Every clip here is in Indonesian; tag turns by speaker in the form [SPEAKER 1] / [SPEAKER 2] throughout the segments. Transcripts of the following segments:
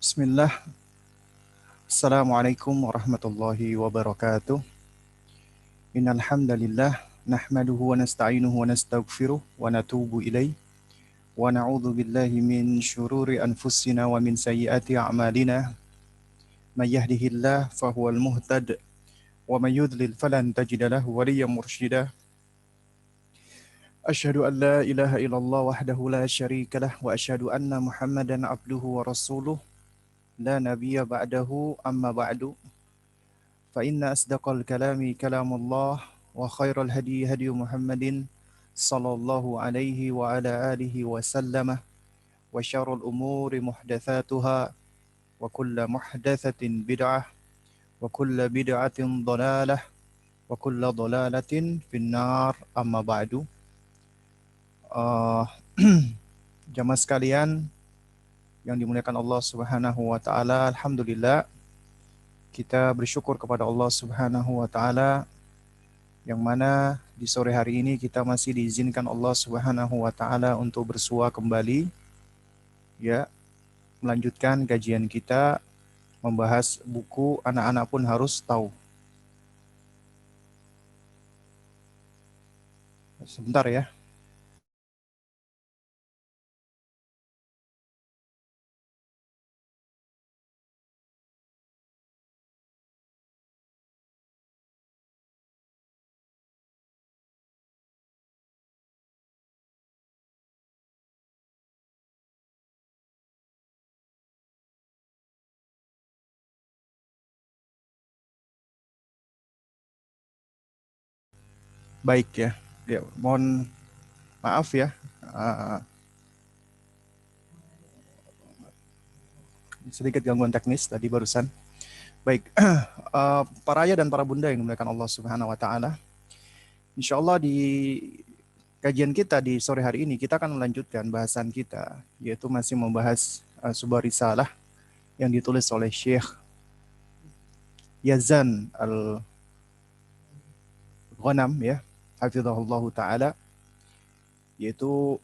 [SPEAKER 1] Bismillah. Assalamualaikum warahmatullahi wabarakatuh. Innal hamdalillah nahmaduhu wa nasta'inuhu wa nastaghfiruh wa natubu ilaih wa na'udzu billahi min syururi anfusina wa min sayyiati a'malina. May yahdihillahu fahuwal muhtad wa may yudlil falan tajida lahu waliyyan mursyida. Asyhadu an la ilaha illallah wahdahu la syarika lah wa asyhadu anna Muhammadan abduhu wa rasuluh la nabiyya ba'dahu amma ba'du. فإن أصدق الكلام كلام الله وخير الهدي هدي محمد صلى الله عليه وعلى آله وسلم وشر الأمور محدثاتها وكل محدثة بدعة وكل بدعة ضلالة وكل ضلالة في النار أما بعد. Jamaah sekalian yang dimuliakan Allah Subhanahu wa taala, alhamdulillah kita bersyukur kepada Allah Subhanahu wa taala yang mana di sore hari ini kita masih diizinkan Allah Subhanahu wa taala untuk bersua kembali, ya, melanjutkan kajian kita membahas buku Anak-anak Pun Harus Tahu. Sebentar ya. Baik ya. Ya, mohon maaf ya. Sedikit gangguan teknis tadi barusan. Baik, para ayah dan para bunda yang dimuliakan Allah Subhanahu wa taala. Insyaallah di kajian kita di sore hari ini kita akan melanjutkan bahasan kita, yaitu masih membahas sebuah risalah yang ditulis oleh Syekh Yazan Al-Ghanam, ya, hafizahullah taala, yaitu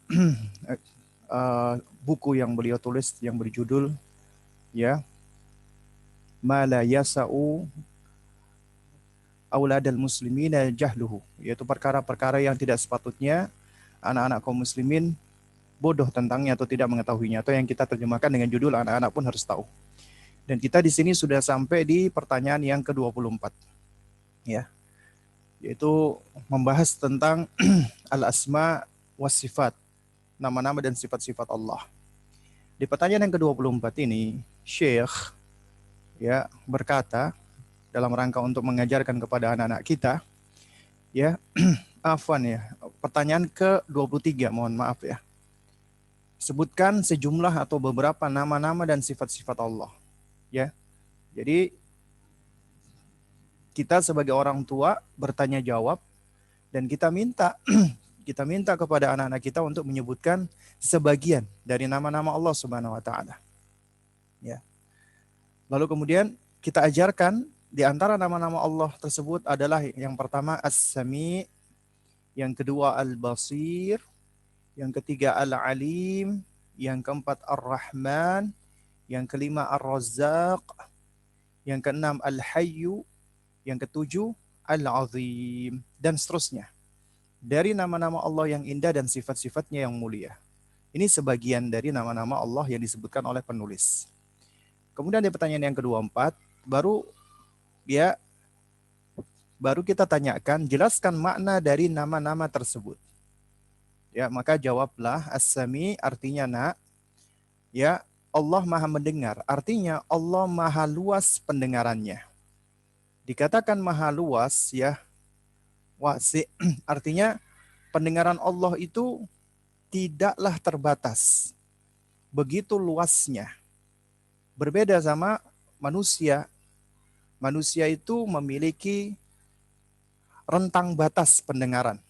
[SPEAKER 1] buku yang beliau tulis yang berjudul, ya, Ma la yasa'u auladal muslimina jahluhu, yaitu perkara-perkara yang tidak sepatutnya anak-anak kaum muslimin bodoh tentangnya atau tidak mengetahuinya, atau yang kita terjemahkan dengan judul Anak-anak Pun Harus Tahu. Dan kita di sini sudah sampai di pertanyaan yang ke-24, ya, yaitu membahas tentang al-asma was sifat, nama-nama dan sifat-sifat Allah. Di pertanyaan yang ke-24 ini, Syekh, ya, berkata dalam rangka untuk mengajarkan kepada anak-anak kita, ya, afwan ya, pertanyaan ke-23, mohon maaf ya. Sebutkan sejumlah atau beberapa nama-nama dan sifat-sifat Allah, ya. Jadi kita sebagai orang tua bertanya jawab dan kita minta kita minta kepada anak-anak kita untuk menyebutkan sebagian dari nama-nama Allah Subhanahu wa taala. Ya. Lalu kemudian kita ajarkan di antara nama-nama Allah tersebut adalah yang pertama As-Sami', yang kedua Al-Basir, yang ketiga Al-Alim, yang keempat Ar-Rahman, yang kelima Ar-Razzaq, yang keenam Al-Hayyu, yang ketujuh Al-Azim, dan seterusnya. Dari nama-nama Allah yang indah dan sifat-sifatnya yang mulia. Ini sebagian dari nama-nama Allah yang disebutkan oleh penulis. Kemudian di pertanyaan yang ke-24, baru kita tanyakan, jelaskan makna dari nama-nama tersebut. Ya, maka jawablah As-Sami artinya nak, ya, Allah Maha mendengar, artinya Allah Maha luas pendengarannya. Dikatakan Maha luas, ya, wasi, artinya pendengaran Allah itu tidaklah terbatas. Begitu luasnya. Berbeda sama manusia. Manusia itu memiliki rentang batas pendengaran.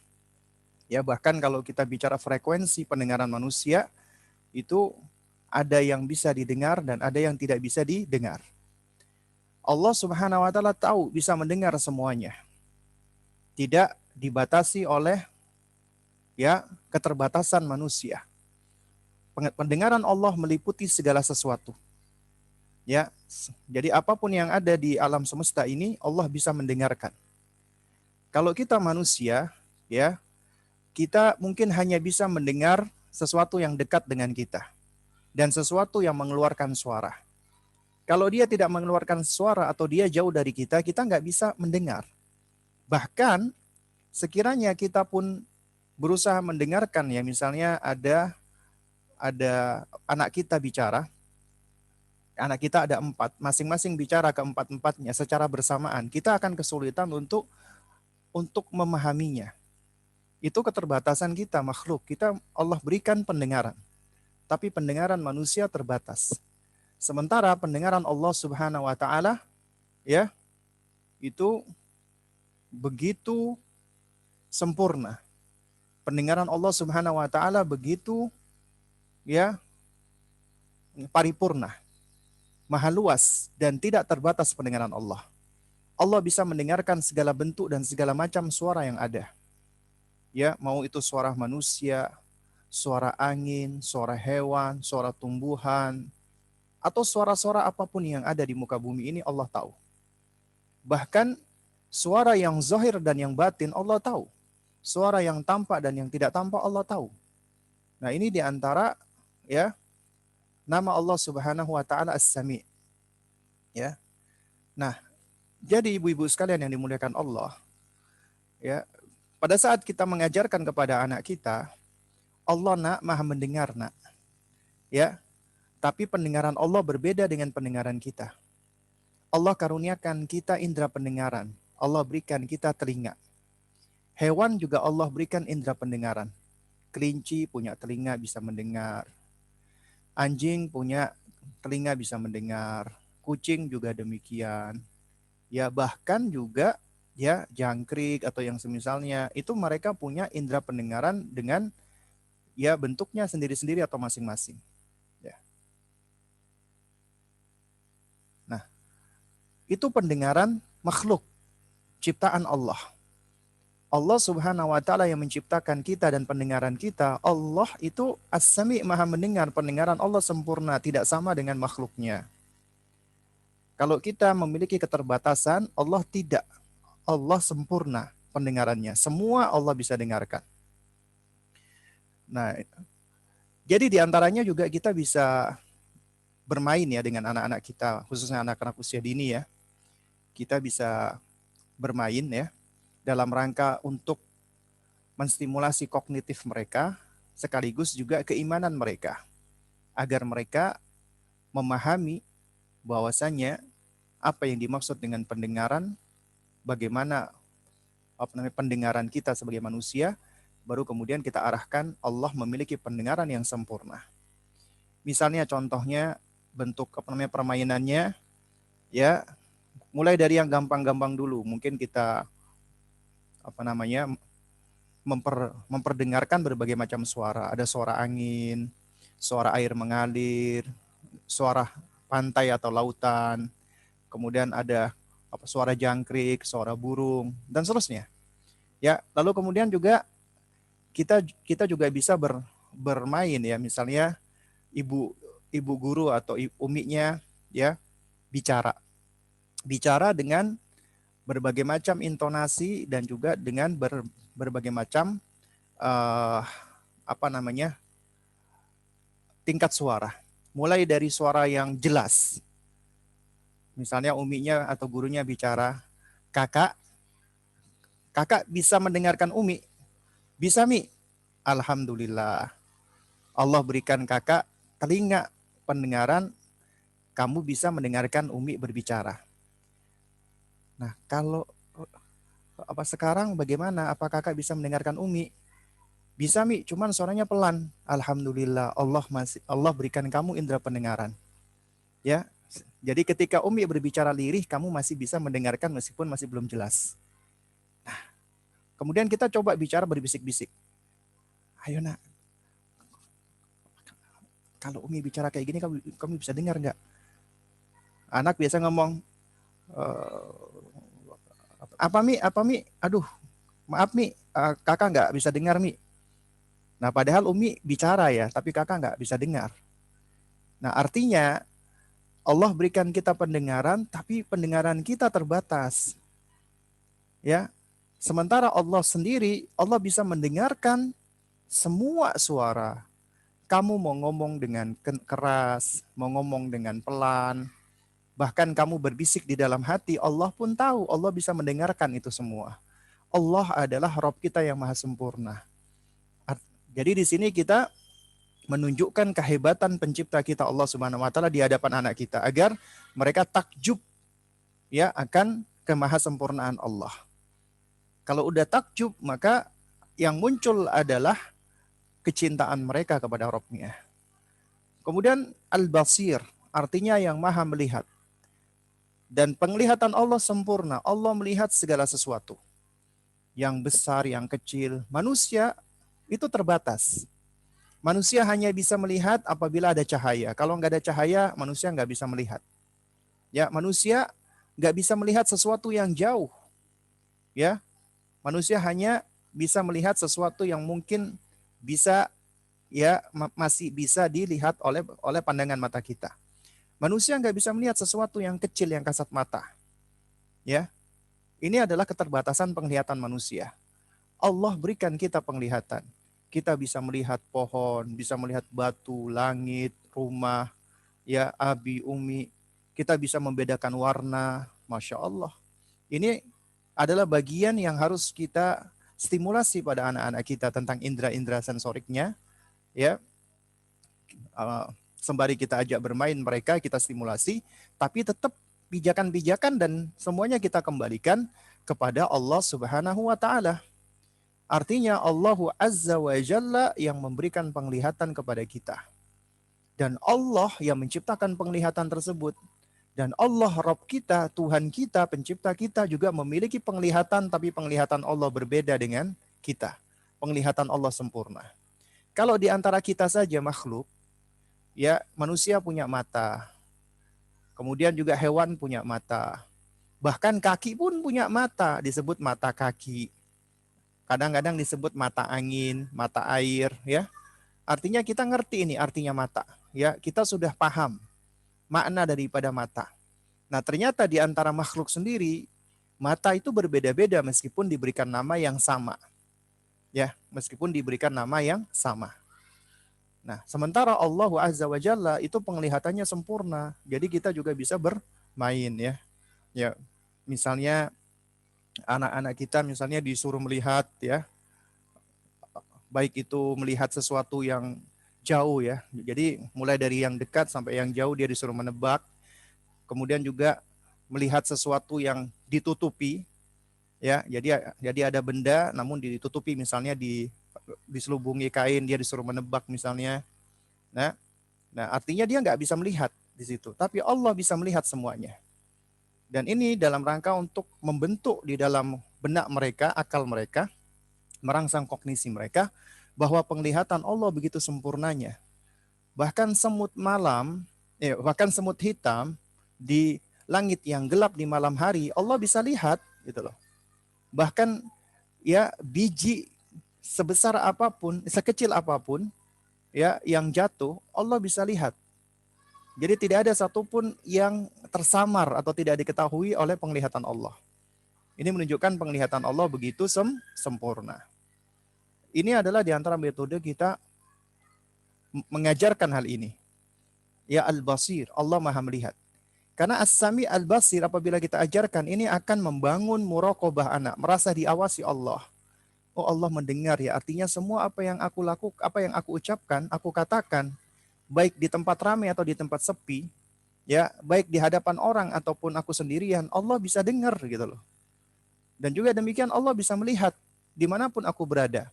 [SPEAKER 1] Ya, bahkan kalau kita bicara frekuensi pendengaran manusia, itu ada yang bisa didengar dan ada yang tidak bisa didengar. Allah Subhanahu wa taala tahu, bisa mendengar semuanya. Tidak dibatasi oleh, ya, keterbatasan manusia. Pendengaran Allah meliputi segala sesuatu. Ya, jadi apapun yang ada di alam semesta ini Allah bisa mendengarkan. Kalau kita manusia, ya, kita mungkin hanya bisa mendengar sesuatu yang dekat dengan kita dan sesuatu yang mengeluarkan suara. Kalau dia tidak mengeluarkan suara atau dia jauh dari kita nggak bisa mendengar. Bahkan sekiranya kita pun berusaha mendengarkan, ya, misalnya ada anak kita bicara, anak kita ada 4, masing-masing bicara ke empat-empatnya secara bersamaan, kita akan kesulitan untuk memahaminya. Itu keterbatasan kita makhluk. Kita Allah berikan pendengaran, tapi pendengaran manusia terbatas. Sementara pendengaran Allah Subhanahu wa taala, ya, itu begitu sempurna. Pendengaran Allah Subhanahu wa taala begitu, ya, paripurna, maha luas dan tidak terbatas pendengaran Allah. Allah bisa mendengarkan segala bentuk dan segala macam suara yang ada. Ya, mau itu suara manusia, suara angin, suara hewan, suara tumbuhan, atau suara-suara apapun yang ada di muka bumi ini Allah tahu. Bahkan suara yang zahir dan yang batin Allah tahu. Suara yang tampak dan yang tidak tampak Allah tahu. Nah, ini diantara, ya, nama Allah Subhanahu wa taala As-Sami'. Ya. Nah, jadi ibu-ibu sekalian yang dimuliakan Allah, ya, pada saat kita mengajarkan kepada anak kita, Allah, nak, maha mendengar, nak. Ya. Tapi pendengaran Allah berbeda dengan pendengaran kita. Allah karuniakan kita indera pendengaran. Allah berikan kita telinga. Hewan juga Allah berikan indera pendengaran. Kelinci punya telinga bisa mendengar. Anjing punya telinga bisa mendengar. Kucing juga demikian. Ya, bahkan juga, ya, jangkrik atau yang semisalnya itu mereka punya indera pendengaran dengan, ya, bentuknya sendiri-sendiri atau masing-masing. Ya. Nah, itu pendengaran makhluk ciptaan Allah. Allah Subhanahu wa taala yang menciptakan kita dan pendengaran kita. Allah itu As-Sami', maha mendengar. Pendengaran Allah sempurna, tidak sama dengan makhluknya. Kalau kita memiliki keterbatasan, Allah tidak. Allah sempurna pendengarannya. Semua Allah bisa dengarkan. Nah, jadi diantaranya juga kita bisa bermain, ya, dengan anak-anak kita, khususnya anak-anak usia dini, ya. Kita bisa bermain, ya, dalam rangka untuk menstimulasi kognitif mereka, sekaligus juga keimanan mereka, agar mereka memahami bahwasannya apa yang dimaksud dengan pendengaran, bagaimana pendengaran kita sebagai manusia, baru kemudian kita arahkan Allah memiliki pendengaran yang sempurna. Misalnya contohnya bentuk permainannya, ya, mulai dari yang gampang-gampang dulu. Mungkin kita memperdengarkan berbagai macam suara. Ada suara angin, suara air mengalir, suara pantai atau lautan, kemudian ada suara jangkrik, suara burung, dan seterusnya. Ya, lalu kemudian juga kita juga bisa bermain, ya, misalnya ibu guru atau uminya, ya, bicara dengan berbagai macam intonasi dan juga dengan berbagai macam tingkat suara. Mulai dari suara yang jelas. Misalnya uminya atau gurunya bicara, "Kakak, kakak bisa mendengarkan Umi?" "Bisa, Mi." "Alhamdulillah. Allah berikan kakak telinga pendengaran, kamu bisa mendengarkan Umi berbicara." Nah, kalau sekarang bagaimana? Apa kakak bisa mendengarkan Umi? "Bisa, Mi, cuman suaranya pelan." "Alhamdulillah, Allah berikan kamu indera pendengaran." Ya. Jadi ketika Umi berbicara lirih, kamu masih bisa mendengarkan meskipun masih belum jelas. Nah, kemudian kita coba bicara berbisik-bisik. "Ayo, nak, kalau Umi bicara kayak gini, kamu bisa dengar nggak?" Anak biasa ngomong, "Apa, Mi? Apa, Mi? Aduh, maaf, Mi, kakak nggak bisa dengar, Mi." Nah, padahal Umi bicara, ya, tapi kakak nggak bisa dengar. Nah, artinya Allah berikan kita pendengaran, tapi pendengaran kita terbatas. Ya, sementara Allah sendiri, Allah bisa mendengarkan semua suara. Kamu mau ngomong dengan keras, mau ngomong dengan pelan, bahkan kamu berbisik di dalam hati, Allah pun tahu, Allah bisa mendengarkan itu semua. Allah adalah Rabb kita yang maha sempurna. Jadi di sini kita menunjukkan kehebatan pencipta kita Allah Subhanahu wa taala di hadapan anak kita agar mereka takjub ya akan kemahasempurnaan Allah. Kalau udah takjub, maka yang muncul adalah kecintaan mereka kepada Rabb-nya. Kemudian Al-Basir, artinya yang maha melihat. Dan penglihatan Allah sempurna. Allah melihat segala sesuatu. Yang besar, yang kecil. Manusia itu terbatas. Manusia hanya bisa melihat apabila ada cahaya. Kalau nggak ada cahaya, manusia nggak bisa melihat. Ya, manusia nggak bisa melihat sesuatu yang jauh. Ya, manusia hanya bisa melihat sesuatu yang mungkin bisa masih bisa dilihat oleh pandangan mata kita. Manusia nggak bisa melihat sesuatu yang kecil yang kasat mata. Ya, ini adalah keterbatasan penglihatan manusia. Allah berikan kita penglihatan. Kita bisa melihat pohon, bisa melihat batu, langit, rumah, ya abi, umi. Kita bisa membedakan warna, masya Allah. Ini adalah bagian yang harus kita stimulasi pada anak-anak kita tentang indera-indera sensoriknya, ya. Sembari kita ajak bermain mereka, kita stimulasi, tapi tetap pijakan-pijakan dan semuanya kita kembalikan kepada Allah Subhanahu wa taala. Artinya Allahu Azza wa Jalla yang memberikan penglihatan kepada kita. Dan Allah yang menciptakan penglihatan tersebut. Dan Allah Rabb kita, Tuhan kita, pencipta kita juga memiliki penglihatan, tapi penglihatan Allah berbeda dengan kita. Penglihatan Allah sempurna. Kalau di antara kita saja makhluk, ya manusia punya mata. Kemudian juga hewan punya mata. Bahkan kaki pun punya mata, disebut mata kaki. Kadang-kadang disebut mata angin, mata air, ya. Artinya kita ngerti ini artinya mata, ya. Kita sudah paham makna daripada mata. Nah, ternyata di antara makhluk sendiri, mata itu berbeda-beda meskipun diberikan nama yang sama. Ya, meskipun diberikan nama yang sama. Nah, sementara Allah Azza wa Jalla itu penglihatannya sempurna. Jadi kita juga bisa bermain, ya. Ya, misalnya anak-anak kita misalnya disuruh melihat, ya, baik itu melihat sesuatu yang jauh, ya. Jadi mulai dari yang dekat sampai yang jauh dia disuruh menebak. Kemudian juga melihat sesuatu yang ditutupi, ya. Jadi ada benda namun ditutupi, misalnya diselubungi kain, dia disuruh menebak misalnya. Nah, artinya dia nggak bisa melihat di situ, tapi Allah bisa melihat semuanya. Dan ini dalam rangka untuk membentuk di dalam benak mereka, akal mereka, merangsang kognisi mereka, bahwa penglihatan Allah begitu sempurnanya. Bahkan semut malam, bahkan semut hitam di langit yang gelap di malam hari, Allah bisa lihat, gitu loh. Bahkan ya biji sebesar apapun, sekecil apapun, ya yang jatuh, Allah bisa lihat. Jadi tidak ada satupun yang tersamar atau tidak diketahui oleh penglihatan Allah. Ini menunjukkan penglihatan Allah begitu sempurna. Ini adalah di antara metode kita mengajarkan hal ini. Ya Al-Basir, Allah Maha melihat. Karena As-Sami Al-Basir apabila kita ajarkan ini akan membangun muraqabah anak, merasa diawasi Allah. Oh, Allah mendengar, ya, artinya semua apa yang aku lakukan, apa yang aku ucapkan, aku katakan, baik di tempat ramai atau di tempat sepi, ya, baik di hadapan orang ataupun aku sendirian, Allah bisa dengar, gitu loh. Dan juga demikian Allah bisa melihat dimanapun aku berada.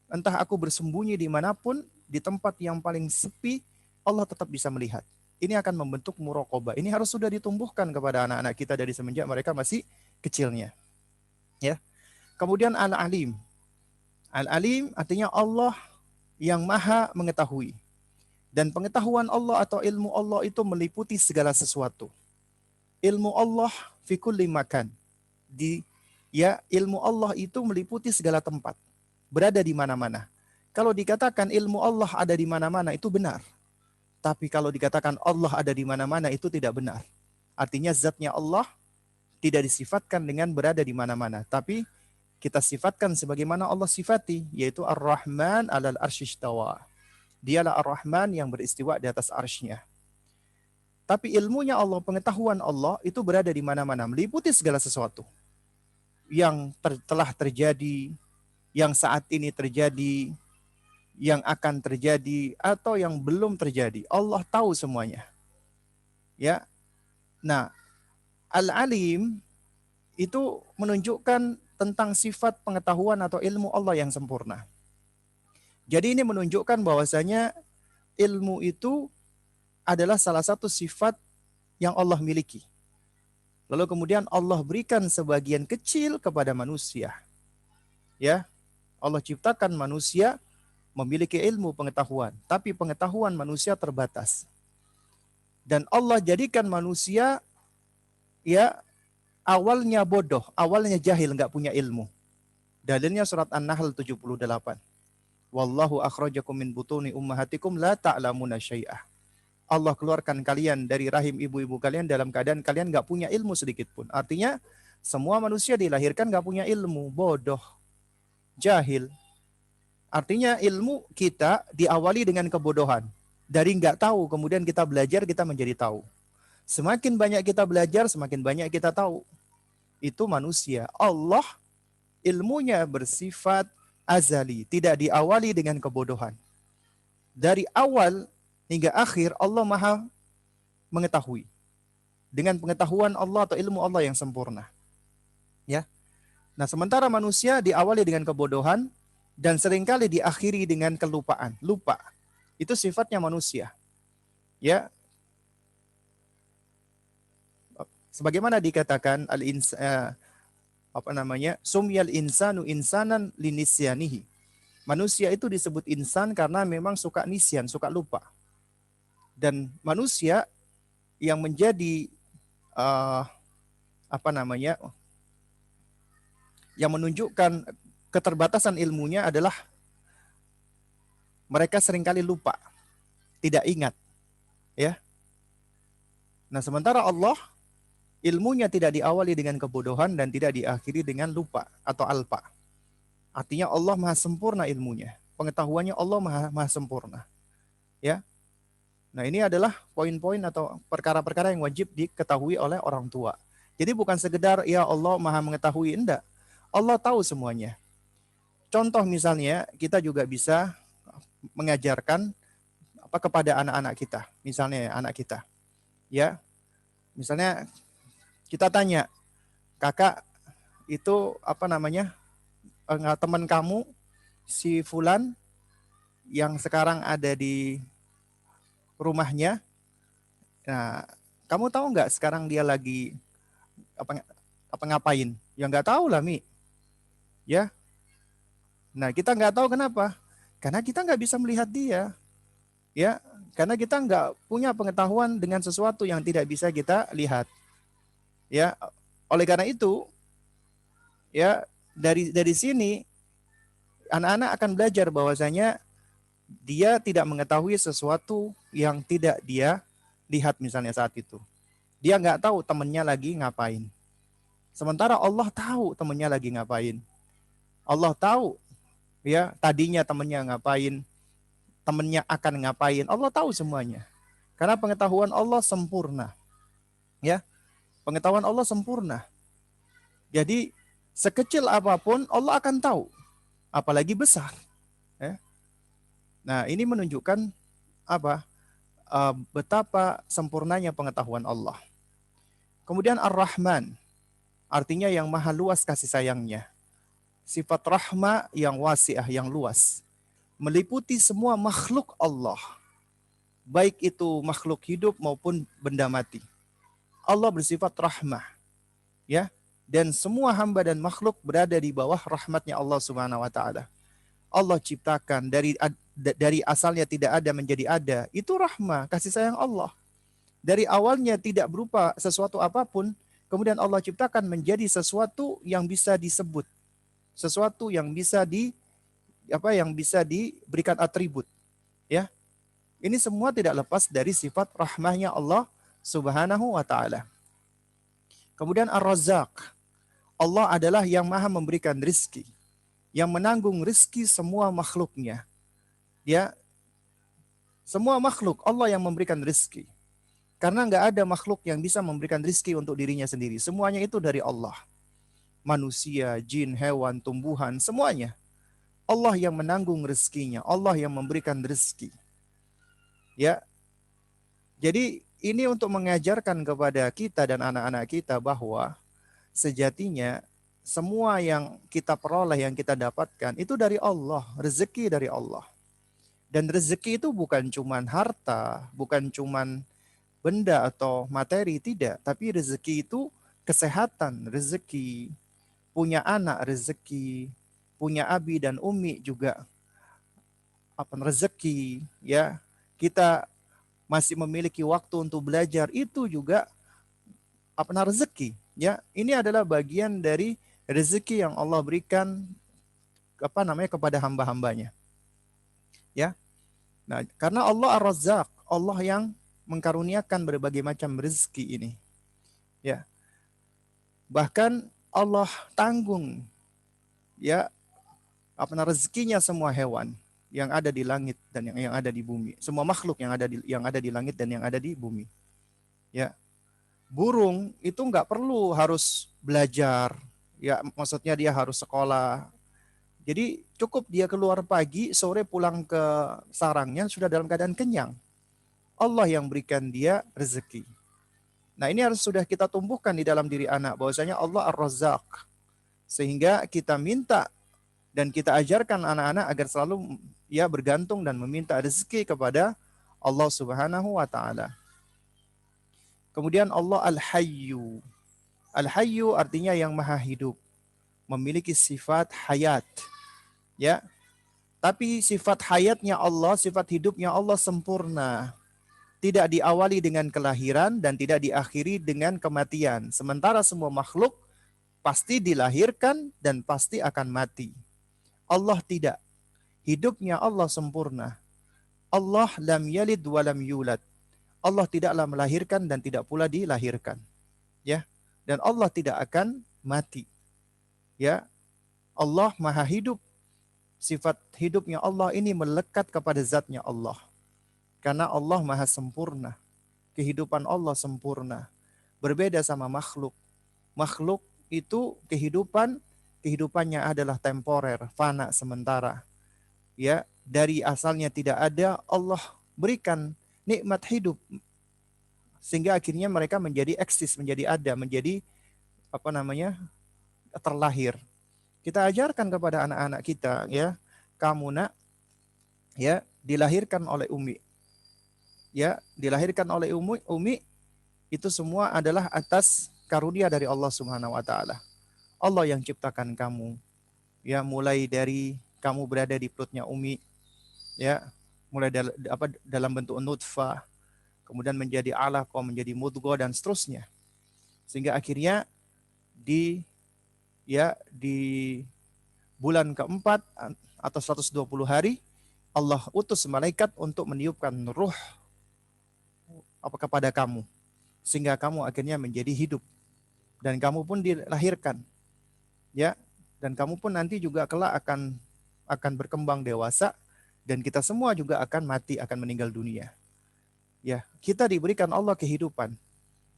[SPEAKER 1] Entah aku bersembunyi dimanapun, di tempat yang paling sepi, Allah tetap bisa melihat. Ini akan membentuk muraqabah. Ini harus sudah ditumbuhkan kepada anak-anak kita dari semenjak mereka masih kecilnya. Ya. Kemudian Al-Alim. Al-Alim artinya Allah yang maha mengetahui. Dan pengetahuan Allah atau ilmu Allah itu meliputi segala sesuatu. Ilmu Allah fi kulli makan. Ilmu Allah itu meliputi segala tempat. Berada di mana-mana. Kalau dikatakan ilmu Allah ada di mana-mana itu benar. Tapi kalau dikatakan Allah ada di mana-mana, itu tidak benar. Artinya zatnya Allah tidak disifatkan dengan berada di mana-mana. Tapi kita sifatkan sebagaimana Allah sifati, yaitu Ar-Rahman 'alal arsy istawa. Dialah Ar-Rahman yang beristiwa di atas arsy-Nya. Tapi ilmunya Allah, pengetahuan Allah itu berada di mana-mana, meliputi segala sesuatu. Yang telah terjadi, yang saat ini terjadi, yang akan terjadi, atau yang belum terjadi. Allah tahu semuanya. Ya. Nah, Al-Alim itu menunjukkan tentang sifat pengetahuan atau ilmu Allah yang sempurna. Jadi ini menunjukkan bahwasanya ilmu itu adalah salah satu sifat yang Allah miliki. Lalu kemudian Allah berikan sebagian kecil kepada manusia. Ya, Allah ciptakan manusia memiliki ilmu pengetahuan, tapi pengetahuan manusia terbatas. Dan Allah jadikan manusia ya awalnya bodoh, awalnya jahil, nggak punya ilmu. Dalilnya surat An-Nahl 78. Wallahu akhrajakum min butuni ummahatikum la ta'lamuna syai'ah. Allah keluarkan kalian dari rahim ibu-ibu kalian dalam keadaan kalian nggak punya ilmu sedikit pun. Artinya semua manusia dilahirkan nggak punya ilmu, bodoh, jahil. Artinya ilmu kita diawali dengan kebodohan. Dari nggak tahu, kemudian kita belajar, kita menjadi tahu. Semakin banyak kita belajar, semakin banyak kita tahu. Itu manusia. Allah ilmunya bersifat azali, tidak diawali dengan kebodohan. Dari awal hingga akhir Allah Maha mengetahui. Dengan pengetahuan Allah atau ilmu Allah yang sempurna. Ya. Nah, sementara manusia diawali dengan kebodohan dan seringkali diakhiri dengan kelupaan, lupa. Itu sifatnya manusia. Ya. Sebagaimana dikatakan sumyal insanu insanan linisyanihi. Manusia itu disebut insan karena memang suka nisyan, suka lupa. Dan manusia yang menjadi yang menunjukkan keterbatasan ilmunya adalah mereka seringkali lupa, tidak ingat, ya. Nah, sementara Allah ilmunya tidak diawali dengan kebodohan dan tidak diakhiri dengan lupa atau alpa. Artinya Allah Maha sempurna ilmunya, pengetahuannya Allah Maha sempurna, ya. Nah, ini adalah poin-poin atau perkara-perkara yang wajib diketahui oleh orang tua. Jadi bukan sekedar ya Allah Maha mengetahui, enggak. Allah tahu semuanya. Contoh misalnya kita juga bisa mengajarkan kepada anak-anak kita, misalnya anak kita. Ya. Misalnya kita tanya, "Kakak, itu teman kamu si fulan yang sekarang ada di rumahnya. Nah, kamu tahu nggak sekarang dia lagi ngapain?" Ya nggak tahu lah, Mi. Ya. Nah, kita nggak tahu kenapa? Karena kita nggak bisa melihat dia. Ya, karena kita nggak punya pengetahuan dengan sesuatu yang tidak bisa kita lihat. Ya, oleh karena itu, ya dari sini anak-anak akan belajar bahwasanya dia tidak mengetahui sesuatu yang tidak dia lihat misalnya saat itu. Dia nggak tahu temannya lagi ngapain. Sementara Allah tahu temannya lagi ngapain. Allah tahu ya tadinya temannya ngapain, temannya akan ngapain. Allah tahu semuanya. Karena pengetahuan Allah sempurna. Ya. Pengetahuan Allah sempurna. Jadi sekecil apapun Allah akan tahu. Apalagi besar. Ya. Nah, ini menunjukkan betapa sempurnanya pengetahuan Allah. Kemudian Ar-Rahman, artinya yang maha luas kasih sayangnya. Sifat rahma yang wasi'ah, yang luas. Meliputi semua makhluk Allah. Baik itu makhluk hidup maupun benda mati. Allah bersifat rahmah. Ya, dan semua hamba dan makhluk berada di bawah rahmatnya Allah Subhanahu wa taala. Allah ciptakan dari asalnya tidak ada menjadi ada. Itu rahmah, kasih sayang Allah. Dari awalnya tidak berupa sesuatu apapun, kemudian Allah ciptakan menjadi sesuatu yang bisa disebut. Sesuatu yang bisa diberikan atribut. Ya. Ini semua tidak lepas dari sifat rahmahnya Allah Subhanahu wa taala. Kemudian Ar-Razzaq. Allah adalah yang maha memberikan rizki, yang menanggung rizki semua makhluknya. Ya, semua makhluk Allah yang memberikan rizki. Karena nggak ada makhluk yang bisa memberikan rizki untuk dirinya sendiri. Semuanya itu dari Allah. Manusia, jin, hewan, tumbuhan, semuanya. Allah yang menanggung rizkinya. Allah yang memberikan rizki. Ya, jadi ini untuk mengajarkan kepada kita dan anak-anak kita bahwa sejatinya semua yang kita peroleh, yang kita dapatkan itu dari Allah, rezeki dari Allah. Dan rezeki itu bukan cuman harta, bukan cuman benda atau materi, tidak. Tapi rezeki itu kesehatan, rezeki, punya anak rezeki, punya abi dan umi juga apa rezeki, ya. Kita masih memiliki waktu untuk belajar itu juga apa rezeki, ya. Ini adalah bagian dari rezeki yang Allah berikan kepada hamba-hambanya, ya. Nah, karena Allah Ar-Razzaq, Allah yang mengkaruniakan berbagai macam rezeki ini, ya. Bahkan Allah tanggung, ya, rezekinya semua hewan yang ada di langit dan yang ada di bumi, semua makhluk yang ada di langit dan yang ada di bumi, ya. Burung itu nggak perlu harus belajar, ya, maksudnya dia harus sekolah. Jadi cukup dia keluar pagi, sore pulang ke sarangnya sudah dalam keadaan kenyang. Allah yang berikan dia rezeki. Nah, ini harus sudah kita tumbuhkan di dalam diri anak bahwasanya Allah Ar-Razzaq. Sehingga kita minta dan kita ajarkan anak-anak agar selalu ya bergantung dan meminta rezeki kepada Allah Subhanahu wa taala. Kemudian Allah Al-Hayyu. Al-Hayyu artinya yang maha hidup, memiliki sifat hayat. Ya. Tapi sifat hayatnya Allah, sifat hidupnya Allah sempurna. Tidak diawali dengan kelahiran dan tidak diakhiri dengan kematian. Sementara semua makhluk pasti dilahirkan dan pasti akan mati. Allah tidak. Hidupnya Allah sempurna. Allah lam yalid wa lam yulad. Allah tidaklah melahirkan dan tidak pula dilahirkan. Ya. Dan Allah tidak akan mati. Ya. Allah maha hidup. Sifat hidupnya Allah ini melekat kepada zatnya Allah. Karena Allah maha sempurna. Kehidupan Allah sempurna. Berbeda sama makhluk. Makhluk itu kehidupannya adalah temporer, fana, sementara. Ya, dari asalnya tidak ada, Allah berikan nikmat hidup sehingga akhirnya mereka menjadi eksis, menjadi ada, menjadi terlahir. Kita ajarkan kepada anak-anak kita, ya, kamu nak, ya, dilahirkan oleh umi. Ya, dilahirkan oleh umi itu semua adalah atas karunia dari Allah Subhanahu wa taala. Allah yang ciptakan kamu. Ya, mulai dari kamu berada di perutnya umi, ya, mulai dalam bentuk nutfah, kemudian menjadi alaqah, menjadi mudghah dan seterusnya. Sehingga akhirnya di bulan keempat atau 120 hari Allah utus malaikat untuk meniupkan ruh kepada kamu sehingga kamu akhirnya menjadi hidup dan kamu pun dilahirkan, ya, dan kamu pun nanti juga kelak akan berkembang dewasa dan kita semua juga akan mati, akan meninggal dunia. Ya, kita diberikan Allah kehidupan,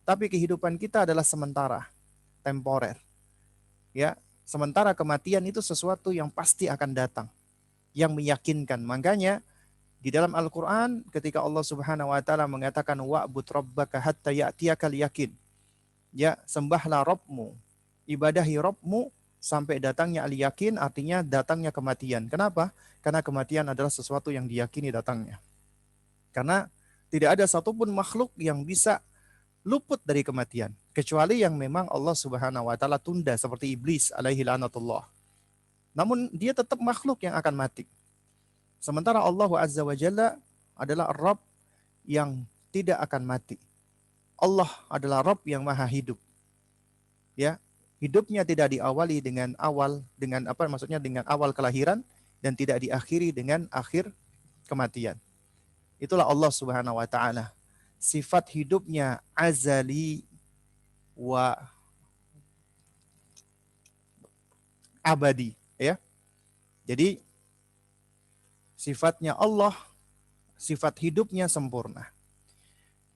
[SPEAKER 1] tapi kehidupan kita adalah sementara, temporer. Ya, sementara kematian itu sesuatu yang pasti akan datang, yang meyakinkan. Makanya di dalam Al-Quran ketika Allah Subhanahu wa taala mengatakan wa'bud rabbaka hatta ya'tiyakal yakin. Ya, sembahlah Rabbmu, ibadahi Rabbmu sampai datangnya al-yakin, artinya datangnya kematian. Kenapa? Karena kematian adalah sesuatu yang diyakini datangnya. Karena tidak ada satupun makhluk yang bisa luput dari kematian kecuali yang memang Allah Subhanahu wa taala tunda seperti iblis alaihi lanatullah. Namun dia tetap makhluk yang akan mati. Sementara Allah Azza wa Jalla adalah Rabb yang tidak akan mati. Allah adalah Rabb yang maha hidup. Ya, hidupnya tidak diawali dengan awal kelahiran dan tidak diakhiri dengan akhir kematian. Itulah Allah Subhanahu wa taala. Sifat hidupnya azali wa abadi, ya. Jadi sifatnya Allah, sifat hidupnya sempurna.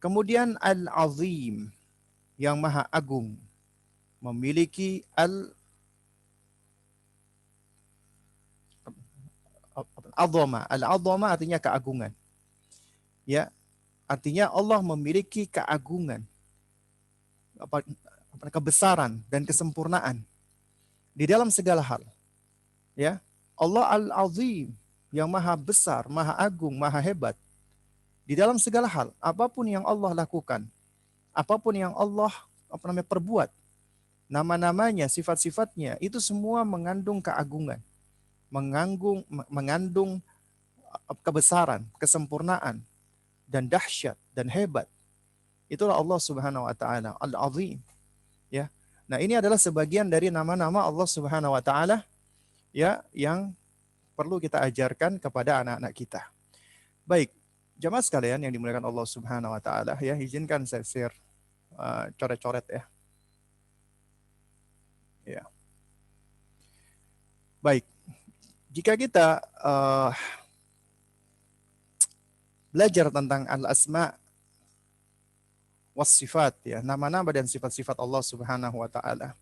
[SPEAKER 1] Kemudian Al-Azim, yang maha agung, memiliki Al-Azama. Al-Azama artinya keagungan. Ya, artinya Allah memiliki keagungan, kebesaran dan kesempurnaan di dalam segala hal. Ya, Allah Al-Azim, yang maha besar, maha agung, maha hebat di dalam segala hal. Apapun yang Allah lakukan, apapun yang Allah perbuat, nama-namanya, sifat-sifatnya, itu semua mengandung keagungan, mengandung kebesaran, kesempurnaan, dan dahsyat, dan hebat. Itulah Allah Subhanahu wa taala, Al-Azim. Ya. Nah, ini adalah sebagian dari nama-nama Allah Subhanahu wa taala, ya, yang perlu kita ajarkan kepada anak-anak kita. Baik, jamaah sekalian yang dimuliakan Allah Subhanahu wa taala, ya, izinkan saya share coret-coret, ya. Ya. Baik. Jika kita belajar tentang al-asma was sifat, ya, nama-nama dan sifat-sifat Allah Subhanahu wa taala,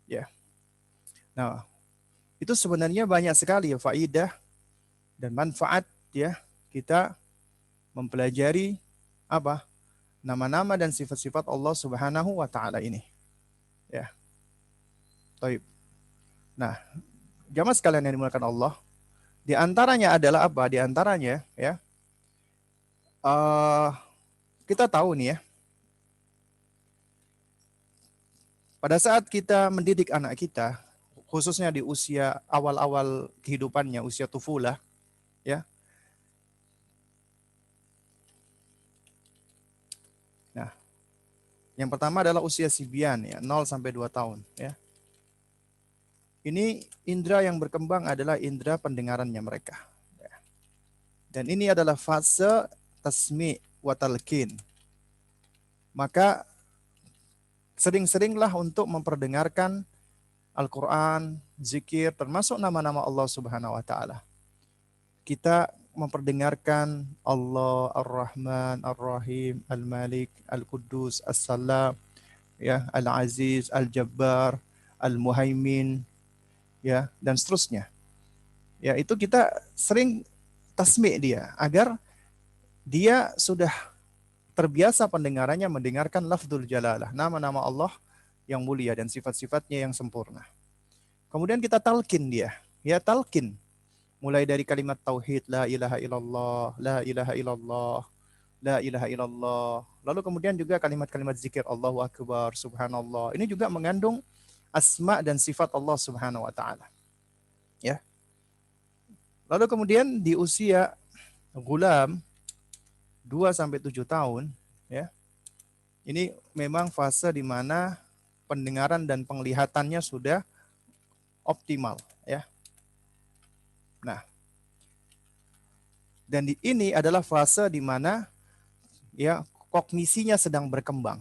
[SPEAKER 1] ya. Nah, itu sebenarnya banyak sekali ya faidah dan manfaat, ya, kita mempelajari apa? Nama-nama dan sifat-sifat Allah Subhanahu wa taala ini. Ya. Baik. Nah, jamaah sekalian yang dimuliakan Allah, di antaranya adalah apa? Di antaranya, ya, kita tahu nih, ya, pada saat kita mendidik anak kita, khususnya di usia awal-awal kehidupannya, usia tufulah, ya. Nah, yang pertama adalah usia sibyan, ya, 0 sampai 2 tahun, ya. Ini indera yang berkembang adalah indera pendengarannya mereka. Ya. Dan ini adalah fase tasmi' wa talqin. Maka sering-seringlah untuk memperdengarkan Al-Quran, zikir, termasuk nama-nama Allah Subhanahu wa taala. Kita memperdengarkan Allah Ar-Rahman, Ar-Rahim, Al-Malik, Al-Quddus, As-Salam, ya, Al-Aziz, Al-Jabbar, Al-Muhaimin, ya, dan seterusnya. Ya, itu kita sering tasmi' dia agar dia sudah terbiasa pendengarannya mendengarkan lafzul jalalah, nama-nama Allah yang mulia dan sifat-sifatnya yang sempurna. Kemudian kita talqin dia, ya, talqin. Mulai dari kalimat tauhid, la ilaha illallah, la ilaha illallah, la ilaha illallah. Lalu kemudian juga kalimat-kalimat zikir, Allahu Akbar, Subhanallah. Ini juga mengandung asma dan sifat Allah Subhanahu wa taala. Ya. Lalu kemudian di usia gulam 2 sampai 7 tahun, ya. Ini memang fase di mana pendengaran dan penglihatannya sudah optimal, ya. Nah, dan ini adalah fase di mana, ya, kognisinya sedang berkembang.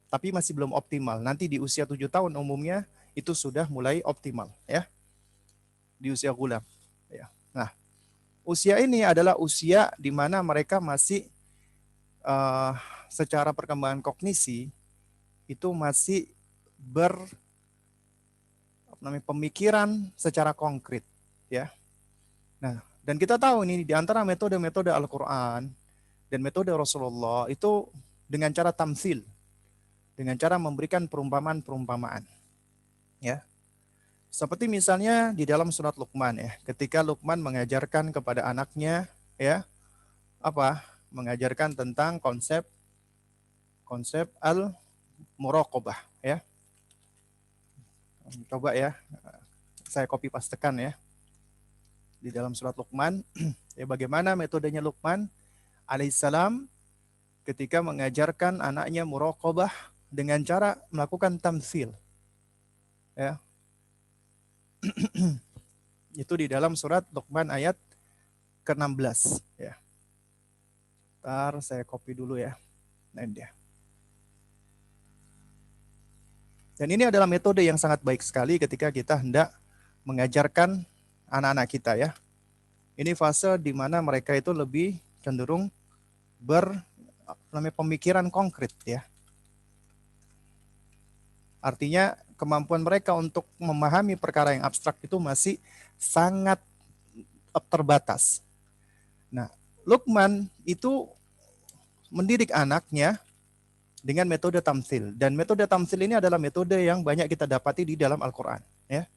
[SPEAKER 1] Tapi masih belum optimal. Nanti di usia 7 tahun umumnya itu sudah mulai optimal, ya. Di usia gulam, ya. Nah, usia ini adalah usia di mana mereka masih secara perkembangan kognisi itu masih pemikiran secara konkret, ya. Nah, dan kita tahu ini di antara metode-metode Al-Quran dan metode Rasulullah itu dengan cara tamsil, dengan cara memberikan perumpamaan-perumpamaan, ya. Seperti misalnya di dalam surat Luqman, ya, ketika Luqman mengajarkan kepada anaknya, ya, mengajarkan tentang konsep al-muraqabah, ya. Coba, ya, saya copy pastekan, ya, di dalam surat Luqman, ya, bagaimana metodenya Luqman alaihissalam ketika mengajarkan anaknya muraqabah dengan cara melakukan tamsil, ya. Itu di dalam surat Luqman ayat ke-16, ya. Ntar saya copy dulu ya. Nah, ini dia. Dan ini adalah metode yang sangat baik sekali ketika kita hendak mengajarkan anak-anak kita ya. Ini fase di mana mereka itu lebih cenderung pemikiran konkret ya. Artinya kemampuan mereka untuk memahami perkara yang abstrak itu masih sangat terbatas. Nah, Luqman itu mendidik anaknya dengan metode tamsil. Dan metode tamsil ini adalah metode yang banyak kita dapati di dalam Al-Quran. Ya.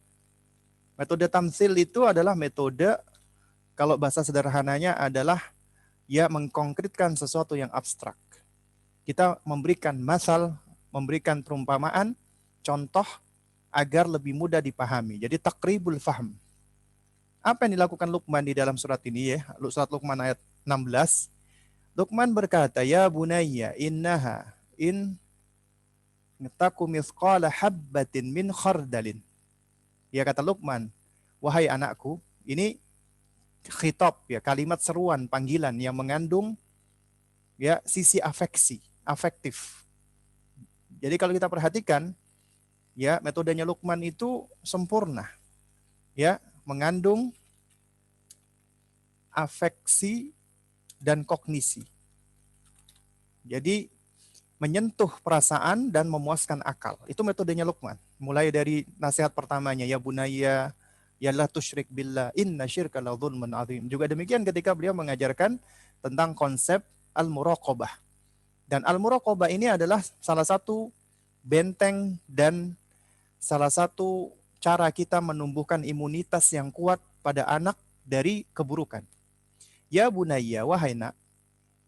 [SPEAKER 1] Metode tamsil itu adalah metode, kalau bahasa sederhananya adalah ya mengkonkretkan sesuatu yang abstrak. Kita memberikan masal, memberikan perumpamaan, contoh agar lebih mudah dipahami. Jadi takribul faham. Apa yang dilakukan Luqman di dalam surat ini ya? Surat Luqman ayat 16. Luqman berkata, "Ya bunayya innaha in taku mithqala habbatin min khardalin." Ya kata Luqman, "Wahai anakku," ini khitab ya, kalimat seruan, panggilan yang mengandung ya sisi afektif. Jadi kalau kita perhatikan ya metodenya Luqman itu sempurna. Ya, mengandung afeksi dan kognisi. Jadi menyentuh perasaan dan memuaskan akal. Itu metodenya Luqman. Mulai dari nasihat pertamanya, ya bunayya, ya la tusyrik billah, inna syirka la dzulmun adzim. Juga demikian ketika beliau mengajarkan tentang konsep al-muraqabah. Dan al-muraqabah ini adalah salah satu benteng dan salah satu cara kita menumbuhkan imunitas yang kuat pada anak dari keburukan. Ya bunayya, wahai nak,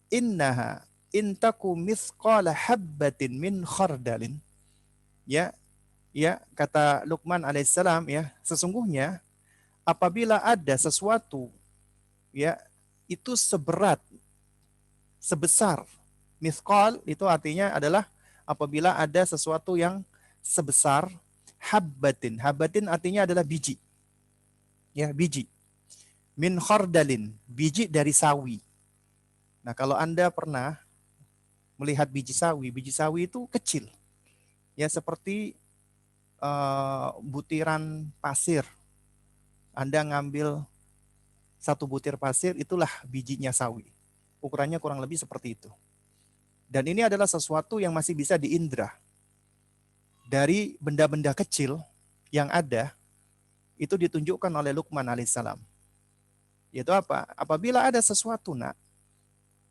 [SPEAKER 1] innaha intaku mithqala habbatin min khardalin. Ya, ya kata Luqman alaihissalam ya, sesungguhnya apabila ada sesuatu ya itu sebesar mithqal itu artinya adalah apabila ada sesuatu yang sebesar habbatin. Habbatin artinya adalah biji. Ya, biji. Min khardalin, biji dari sawi. Nah, kalau Anda pernah melihat biji sawi itu kecil. Ya, seperti butiran pasir. Anda ngambil satu butir pasir, itulah bijinya sawi. Ukurannya kurang lebih seperti itu. Dan ini adalah sesuatu yang masih bisa diindra. Dari benda-benda kecil yang ada, itu ditunjukkan oleh Luqman alaihissalam. Yaitu apa? Apabila ada sesuatu nak,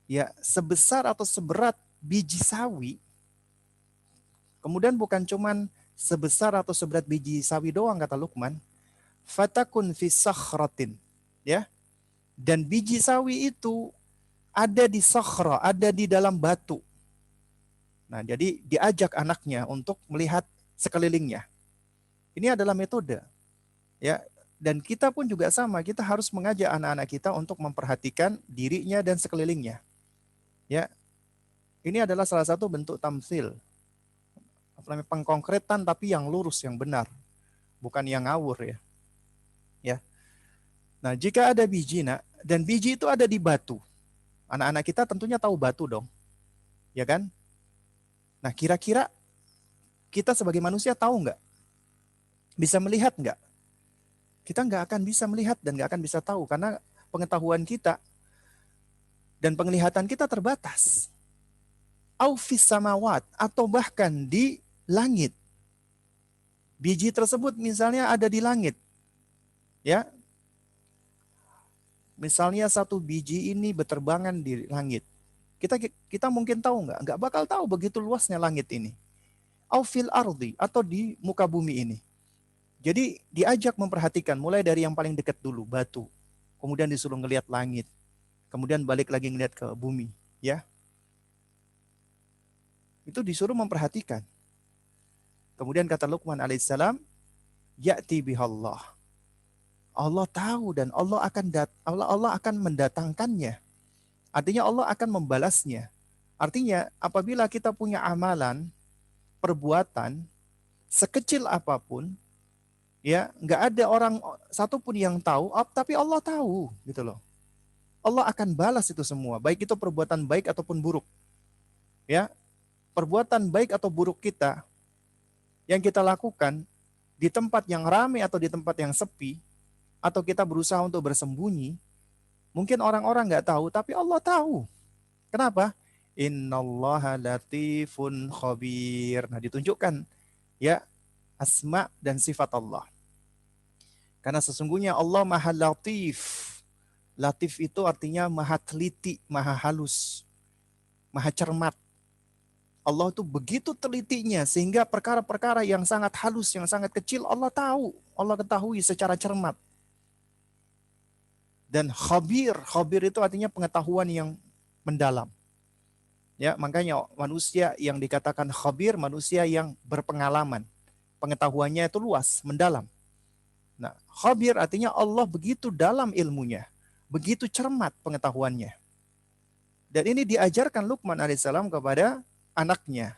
[SPEAKER 1] ya sebesar atau seberat biji sawi, kemudian bukan cuman sebesar atau seberat biji sawi doang kata Luqman, fatakun fi sakhratin, ya. Dan biji sawi itu ada di sakhra, ada di dalam batu. Nah, jadi diajak anaknya untuk melihat sekelilingnya. Ini adalah metode. Ya, dan kita pun juga sama, kita harus mengajak anak-anak kita untuk memperhatikan dirinya dan sekelilingnya. Ya. Ini adalah salah satu bentuk tamsil. Pengkonkretan tapi yang lurus, yang benar. Bukan yang ngawur ya. Ya. Nah, jika ada biji nak, dan biji itu ada di batu. Anak-anak kita tentunya tahu batu dong. Ya kan? Nah, kira-kira kita sebagai manusia tahu nggak? Bisa melihat nggak? Kita nggak akan bisa melihat dan nggak akan bisa tahu karena pengetahuan kita dan penglihatan kita terbatas. Aufis samawat, atau bahkan di langit. Biji tersebut misalnya ada di langit. Ya. Misalnya satu biji ini berterbangan di langit. Kita mungkin tahu nggak? Nggak bakal tahu begitu luasnya langit ini. Aufil ardi, atau di muka bumi ini. Jadi diajak memperhatikan mulai dari yang paling dekat dulu, batu. Kemudian disuruh ngelihat langit. Kemudian balik lagi ngelihat ke bumi, ya. Itu disuruh memperhatikan. Kemudian kata Luqman alaihissalam, ya'ti bihallah. Allah tahu dan Allah akan mendatangkannya. Artinya Allah akan membalasnya. Artinya apabila kita punya amalan, perbuatan, sekecil apapun, ya nggak ada orang satupun yang tahu, tapi Allah tahu, gitu loh. Allah akan balas itu semua, baik itu perbuatan baik ataupun buruk. Ya, perbuatan baik atau buruk kita yang kita lakukan di tempat yang ramai atau di tempat yang sepi, atau kita berusaha untuk bersembunyi, mungkin orang-orang nggak tahu, tapi Allah tahu. Kenapa? Innallaha latifun khabir. Nah, ditunjukkan ya asma dan sifat Allah. Karena sesungguhnya Allah Maha Latif. Latif itu artinya maha teliti, maha halus, maha cermat. Allah itu begitu telitinya sehingga perkara-perkara yang sangat halus, yang sangat kecil Allah tahu. Allah ketahui secara cermat. Dan khabir, khabir itu artinya pengetahuan yang mendalam. Ya, makanya manusia yang dikatakan khabir, manusia yang berpengalaman. Pengetahuannya itu luas, mendalam. Nah, khabir artinya Allah begitu dalam ilmunya, begitu cermat pengetahuannya. Dan ini diajarkan Luqman alaihissalam kepada anaknya.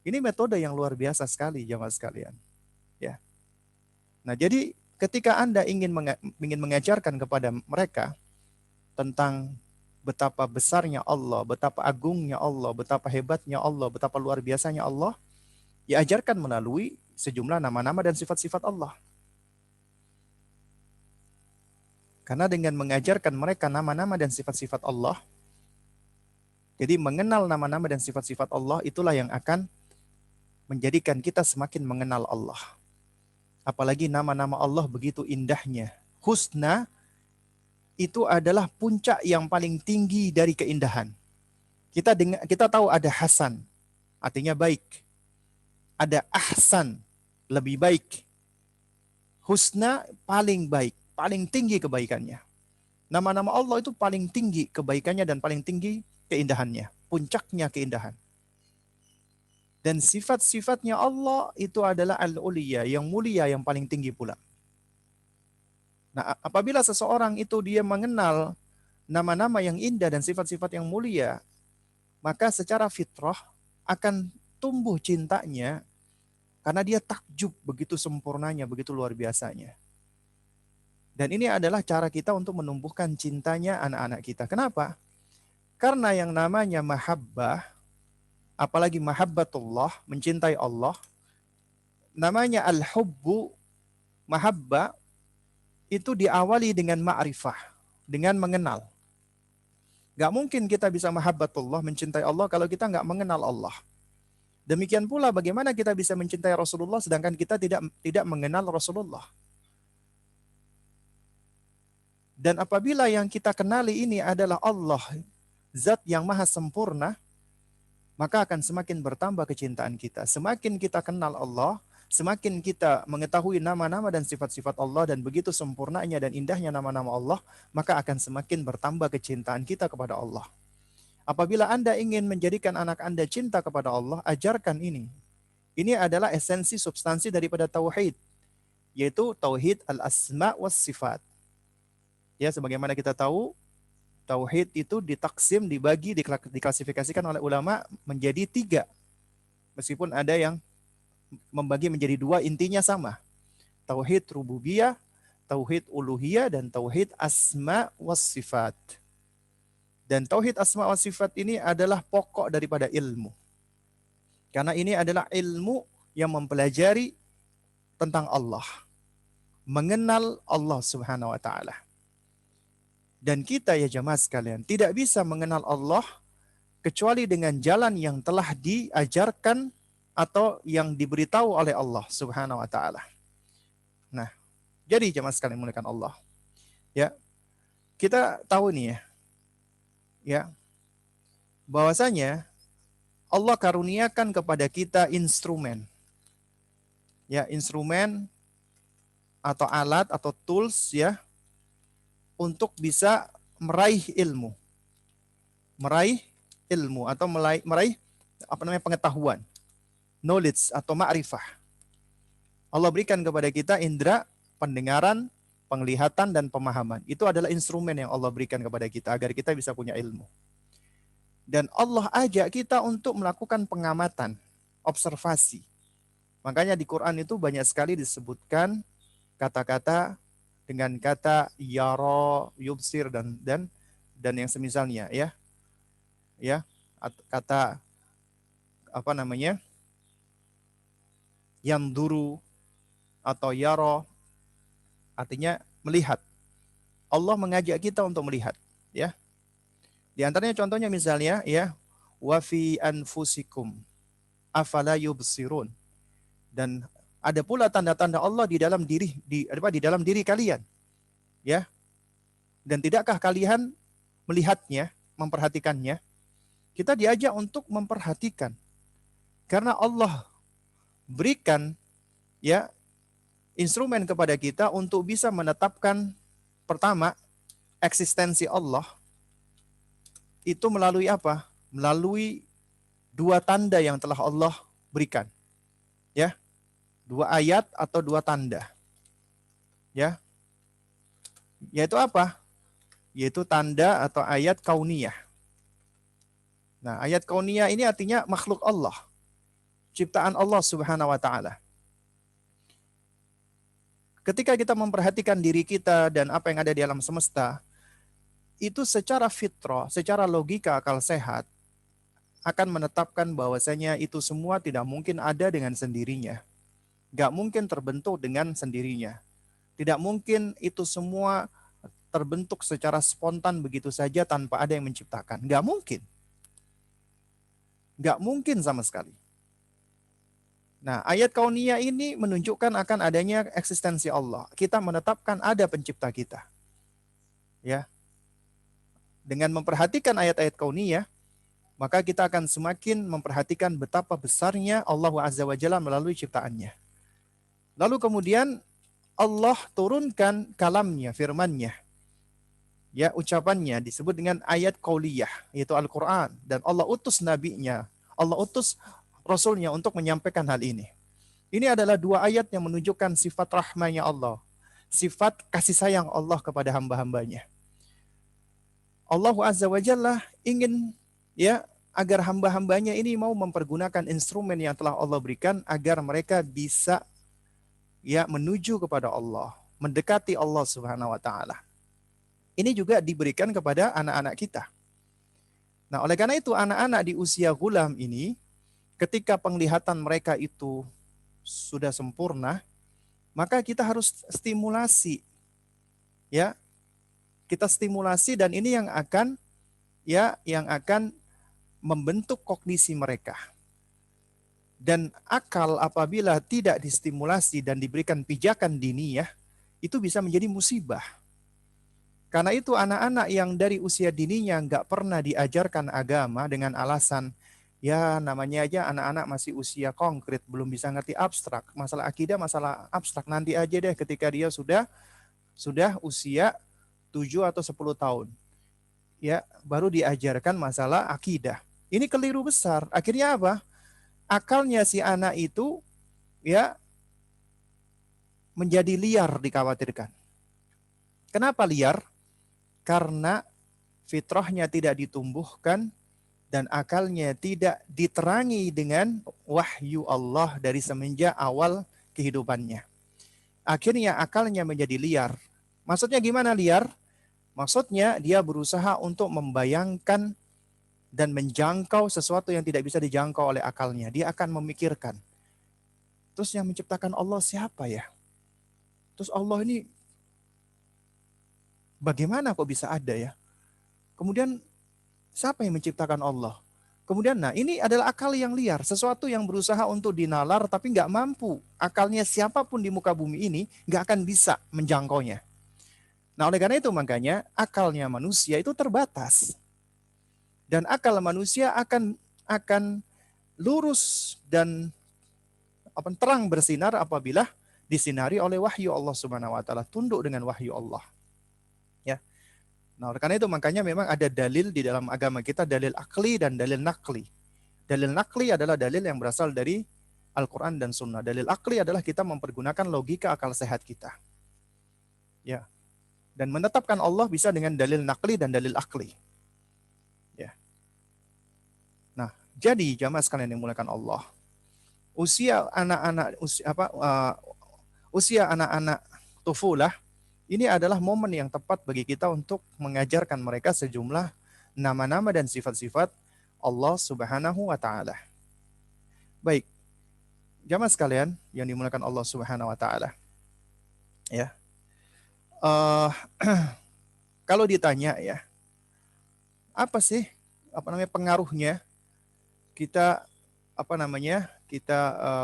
[SPEAKER 1] Ini metode yang luar biasa sekali, jamaah sekalian. Ya. Nah, jadi ketika Anda ingin mengajarkan kepada mereka tentang betapa besarnya Allah, betapa agungnya Allah, betapa hebatnya Allah, betapa luar biasanya Allah, diajarkan melalui sejumlah nama-nama dan sifat-sifat Allah. Karena dengan mengajarkan mereka nama-nama dan sifat-sifat Allah, jadi mengenal nama-nama dan sifat-sifat Allah itulah yang akan menjadikan kita semakin mengenal Allah. Apalagi nama-nama Allah begitu indahnya. Husna itu adalah puncak yang paling tinggi dari keindahan. Kita tahu ada Hasan, artinya baik. Ada Ahsan, lebih baik. Husna paling baik, paling tinggi kebaikannya. Nama-nama Allah itu paling tinggi kebaikannya dan paling tinggi keindahannya, puncaknya keindahan. Dan sifat-sifatnya Allah itu adalah al-uliyah, yang mulia, yang paling tinggi pula. Nah, apabila seseorang itu dia mengenal nama-nama yang indah dan sifat-sifat yang mulia, maka secara fitrah akan tumbuh cintanya karena dia takjub begitu sempurnanya, begitu luar biasanya. Dan ini adalah cara kita untuk menumbuhkan cintanya anak-anak kita. Kenapa? Karena yang namanya mahabbah, apalagi mahabbatullah, mencintai Allah, namanya al-hubbu, mahabbah, itu diawali dengan ma'rifah, dengan mengenal. Gak mungkin kita bisa mahabbatullah, mencintai Allah, kalau kita gak mengenal Allah. Demikian pula bagaimana kita bisa mencintai Rasulullah sedangkan kita tidak mengenal Rasulullah. Dan apabila yang kita kenali ini adalah Allah, zat yang maha sempurna, maka akan semakin bertambah kecintaan kita. Semakin kita kenal Allah, semakin kita mengetahui nama-nama dan sifat-sifat Allah dan begitu sempurnanya dan indahnya nama-nama Allah, maka akan semakin bertambah kecintaan kita kepada Allah. Apabila Anda ingin menjadikan anak Anda cinta kepada Allah, ajarkan ini. Ini adalah esensi substansi daripada tauhid, yaitu tauhid al-asma was sifat. Ya, sebagaimana kita tahu, tauhid itu ditaksim, dibagi, diklasifikasikan oleh ulama menjadi 3. Meskipun ada yang membagi menjadi 2, intinya sama. Tauhid rububiyah, tauhid uluhiyah, dan tauhid asma was sifat. Dan tauhid asma was sifat ini adalah pokok daripada ilmu. Karena ini adalah ilmu yang mempelajari tentang Allah. Mengenal Allah subhanahu wa ta'ala. Dan kita ya jamaah sekalian, tidak bisa mengenal Allah kecuali dengan jalan yang telah diajarkan atau yang diberitahu oleh Allah subhanahu wa ta'ala. Nah, jadi jamaah sekalian memuliakan Allah. Ya, kita tahu nih ya, bahwasanya Allah karuniakan kepada kita instrumen. Ya, instrumen atau alat atau tools ya, untuk bisa meraih ilmu. Meraih ilmu atau meraih pengetahuan. Knowledge atau ma'rifah. Allah berikan kepada kita indera pendengaran, penglihatan, dan pemahaman. Itu adalah instrumen yang Allah berikan kepada kita agar kita bisa punya ilmu. Dan Allah ajak kita untuk melakukan pengamatan, observasi. Makanya di Quran itu banyak sekali disebutkan kata-kata dengan kata yara, yubsir, dan dan yang semisalnya, ya. Ya, kata apa namanya? Yanduru atau yaro, artinya melihat. Allah mengajak kita untuk melihat, ya. Di antaranya contohnya misalnya, ya, wa fi anfusikum afala yubsirun. Dan ada pula tanda-tanda Allah di dalam diri di dalam diri kalian, ya. Dan tidakkah kalian melihatnya, memperhatikannya? Kita diajak untuk memperhatikan karena Allah berikan, ya, instrumen kepada kita untuk bisa menetapkan pertama eksistensi Allah itu melalui apa? Melalui dua tanda yang telah Allah berikan, ya. Dua ayat atau dua tanda, ya. Yaitu apa? Yaitu tanda atau ayat kauniyah. Nah, ayat kauniyah ini artinya makhluk Allah, ciptaan Allah Subhanahu wa taala. Ketika kita memperhatikan diri kita dan apa yang ada di alam semesta, itu secara fitrah, secara logika akal sehat akan menetapkan bahwasanya itu semua tidak mungkin ada dengan sendirinya. Gak mungkin terbentuk dengan sendirinya. Tidak mungkin itu semua terbentuk secara spontan begitu saja tanpa ada yang menciptakan. Gak mungkin. Gak mungkin sama sekali. Nah, ayat kauniyah ini menunjukkan akan adanya eksistensi Allah. Kita menetapkan ada pencipta kita. Ya. Dengan memperhatikan ayat-ayat kauniyah, maka kita akan semakin memperhatikan betapa besarnya Allah Azza wa Jalla melalui ciptaannya. Lalu kemudian Allah turunkan kalamnya, firmannya. Ya, ucapannya disebut dengan ayat qauliyah, yaitu Al-Quran. Dan Allah utus nabinya, Allah utus rasulnya untuk menyampaikan hal ini. Ini adalah dua ayat yang menunjukkan sifat rahmanya Allah. Sifat kasih sayang Allah kepada hamba-hambanya. Allah Azza wa Jalla ingin, ya, agar hamba-hambanya ini mau mempergunakan instrumen yang telah Allah berikan agar mereka bisa, ya, menuju kepada Allah, mendekati Allah Subhanahu wa taala. Ini juga diberikan kepada anak-anak kita. Nah, oleh karena itu anak-anak di usia gulam ini ketika penglihatan mereka itu sudah sempurna, maka kita harus stimulasi. Ya. Kita stimulasi dan ini yang akan, ya, yang akan membentuk kognisi mereka. Dan akal apabila tidak distimulasi dan diberikan pijakan diniyah, itu bisa menjadi musibah. Karena itu anak-anak yang dari usia dininya nggak pernah diajarkan agama dengan alasan, ya namanya aja anak-anak masih usia konkret, belum bisa ngerti abstrak. Masalah akidah, masalah abstrak nanti aja deh ketika dia sudah usia 7 atau 10 tahun. Ya, baru diajarkan masalah akidah. Ini keliru besar. Akhirnya apa? Akalnya si anak itu, ya, menjadi liar dikhawatirkan. Kenapa liar? Karena fitrahnya tidak ditumbuhkan dan akalnya tidak diterangi dengan wahyu Allah dari semenjak awal kehidupannya. Akhirnya akalnya menjadi liar. Maksudnya gimana liar? Maksudnya dia berusaha untuk membayangkan dan menjangkau sesuatu yang tidak bisa dijangkau oleh akalnya. Dia akan memikirkan. Terus yang menciptakan Allah siapa ya? Terus Allah ini bagaimana kok bisa ada ya? Kemudian siapa yang menciptakan Allah? Kemudian nah ini adalah akal yang liar. Sesuatu yang berusaha untuk dinalar tapi nggak mampu. Akalnya siapapun di muka bumi ini nggak akan bisa menjangkaunya. Nah, oleh karena itu makanya akalnya manusia itu terbatas. Dan akal manusia akan lurus dan terang bersinar apabila disinari oleh wahyu Allah Subhanahu wa taala, tunduk dengan wahyu Allah. Ya. Nah, oleh karena itu makanya memang ada dalil di dalam agama kita, dalil akli dan dalil nakli. Dalil nakli adalah dalil yang berasal dari Al-Qur'an dan Sunnah. Dalil akli adalah kita mempergunakan logika akal sehat kita. Ya. Dan menetapkan Allah bisa dengan dalil nakli dan dalil akli. Ya. Nah, jadi jamaah sekalian yang dimuliakan Allah, usia anak-anak tufulah Ini adalah momen yang tepat bagi kita untuk mengajarkan mereka sejumlah nama-nama dan sifat-sifat Allah Subhanahu wa taala. Baik, jamaah sekalian yang dimuliakan Allah Subhanahu wa taala. Ya. Uh, Kalau ditanya ya, apa sih pengaruhnya kita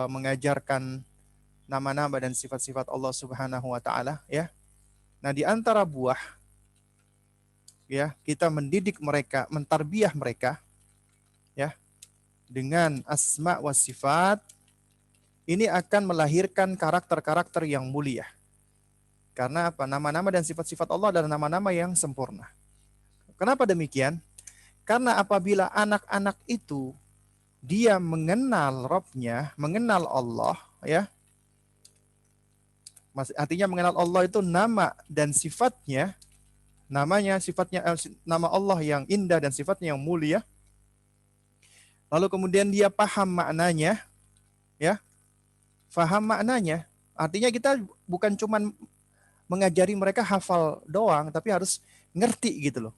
[SPEAKER 1] mengajarkan nama-nama dan sifat-sifat Allah Subhanahu wa taala ya. Nah, di antara buah ya, kita mendidik mereka, mentarbiyah mereka ya dengan asma wa sifat, ini akan melahirkan karakter-karakter yang mulia. Karena apa? Nama-nama dan sifat-sifat Allah adalah nama-nama yang sempurna. Kenapa demikian? Karena apabila anak-anak itu dia mengenal Rabb-nya, mengenal Allah, ya, artinya mengenal Allah itu nama dan sifatnya, nama Allah yang indah dan sifatnya yang mulia. Lalu kemudian dia paham maknanya, ya, paham maknanya. Artinya kita bukan cuma mengajari mereka hafal doang, tapi harus ngerti gitu loh.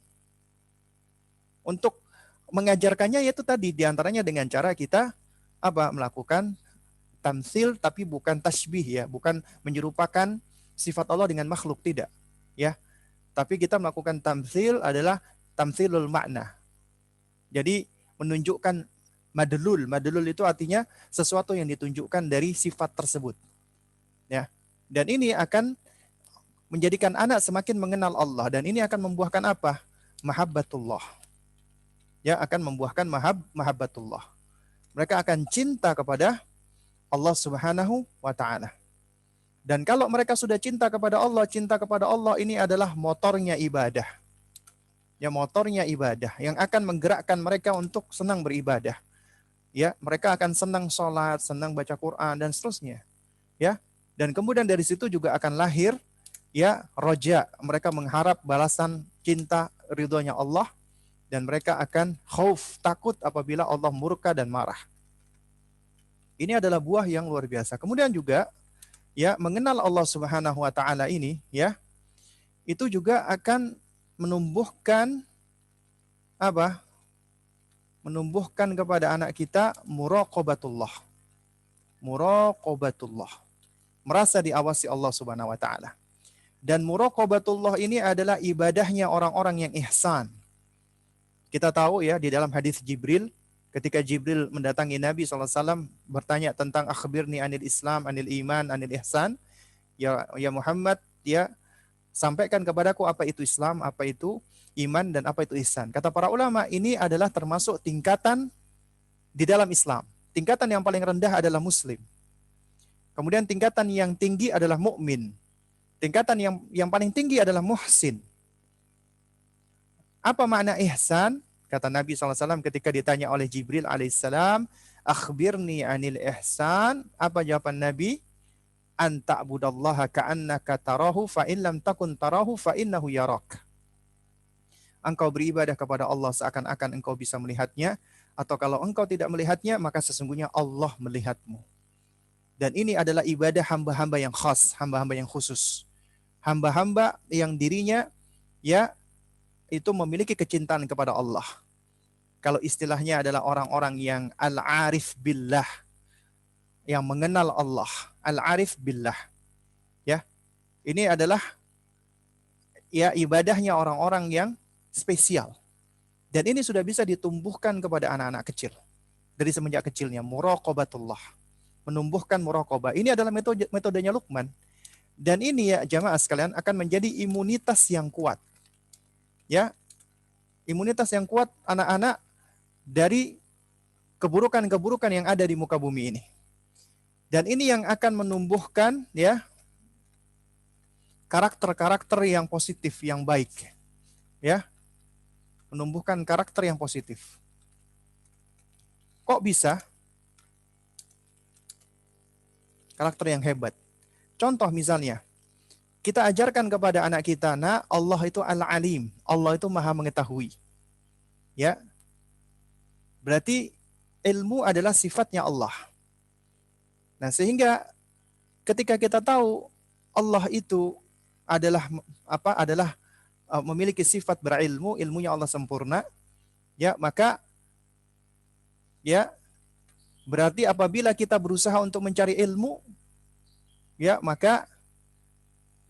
[SPEAKER 1] Untuk mengajarkannya yaitu tadi diantaranya dengan cara kita melakukan tamsil, tapi bukan tasbih ya, bukan menyerupakan sifat Allah dengan makhluk, tidak ya. Tapi kita melakukan tamsil adalah tamsilul makna. Jadi menunjukkan madlul. Madlul itu artinya sesuatu yang ditunjukkan dari sifat tersebut. Ya. Dan ini akan menjadikan anak semakin mengenal Allah, dan ini akan membuahkan apa? Mahabbatullah. Ya, akan membuahkan mahabbatullah. Mereka akan cinta kepada Allah Subhanahu wa taala. Dan kalau mereka sudah cinta kepada Allah ini adalah motornya ibadah. Ya, motornya ibadah yang akan menggerakkan mereka untuk senang beribadah. Ya, mereka akan senang sholat, senang baca Quran dan seterusnya. Ya. Dan kemudian dari situ juga akan lahir ya roja, mereka mengharap balasan cinta ridhonya Allah, dan mereka akan khauf, takut apabila Allah murka dan marah. Ini adalah buah yang luar biasa. Kemudian juga ya mengenal Allah Subhanahu wa taala ini ya, itu juga akan menumbuhkan menumbuhkan kepada anak kita muraqabatullah. Muraqabatullah. Merasa diawasi Allah Subhanahu wa taala. Dan muraqabatullah ini adalah ibadahnya orang-orang yang ihsan. Kita tahu ya di dalam hadis Jibril, ketika Jibril mendatangi Nabi SAW bertanya tentang akhbirni anil Islam, anil iman, anil ihsan. Ya Muhammad, ya sampaikan kepadaku apa itu Islam, apa itu iman, dan apa itu ihsan. Kata para ulama, ini adalah termasuk tingkatan di dalam Islam. Tingkatan yang paling rendah adalah muslim. Kemudian tingkatan yang tinggi adalah mukmin. Tingkatan yang paling tinggi adalah muhsin. Apa makna ihsan? Kata Nabi SAW ketika ditanya oleh Jibril alaihissalam, akhbirni anil ihsan. Apa jawaban Nabi? An ta'budallaha ka'annaka tarahu fa in lam takun tarahu fa innahu yarak. Engkau beribadah kepada Allah seakan-akan engkau bisa melihatnya, atau kalau engkau tidak melihatnya maka sesungguhnya Allah melihatmu. Dan ini adalah ibadah hamba-hamba yang khas, hamba-hamba yang khusus. Hamba-hamba yang dirinya ya itu memiliki kecintaan kepada Allah. Kalau istilahnya adalah orang-orang yang al-arif billah, yang mengenal Allah, al-arif billah. Ya. Ini adalah ya ibadahnya orang-orang yang spesial. Dan ini sudah bisa ditumbuhkan kepada anak-anak kecil. Dari semenjak kecilnya, muraqabatullah. Menumbuhkan muraqabah. Ini adalah metodenya Luqman. Dan ini ya jamaah sekalian akan menjadi imunitas yang kuat. Ya. Imunitas yang kuat anak-anak dari keburukan-keburukan yang ada di muka bumi ini. Dan ini yang akan menumbuhkan ya karakter-karakter yang positif, yang baik. Ya. Menumbuhkan karakter yang positif. Kok bisa? Karakter yang hebat. Contoh misalnya, kita ajarkan kepada anak kita, nah Allah itu al-alim, Allah itu maha mengetahui. Ya. Berarti ilmu adalah sifatnya Allah. Nah, sehingga ketika kita tahu Allah itu adalah memiliki sifat berilmu, ilmunya Allah sempurna, ya maka ya berarti apabila kita berusaha untuk mencari ilmu, ya maka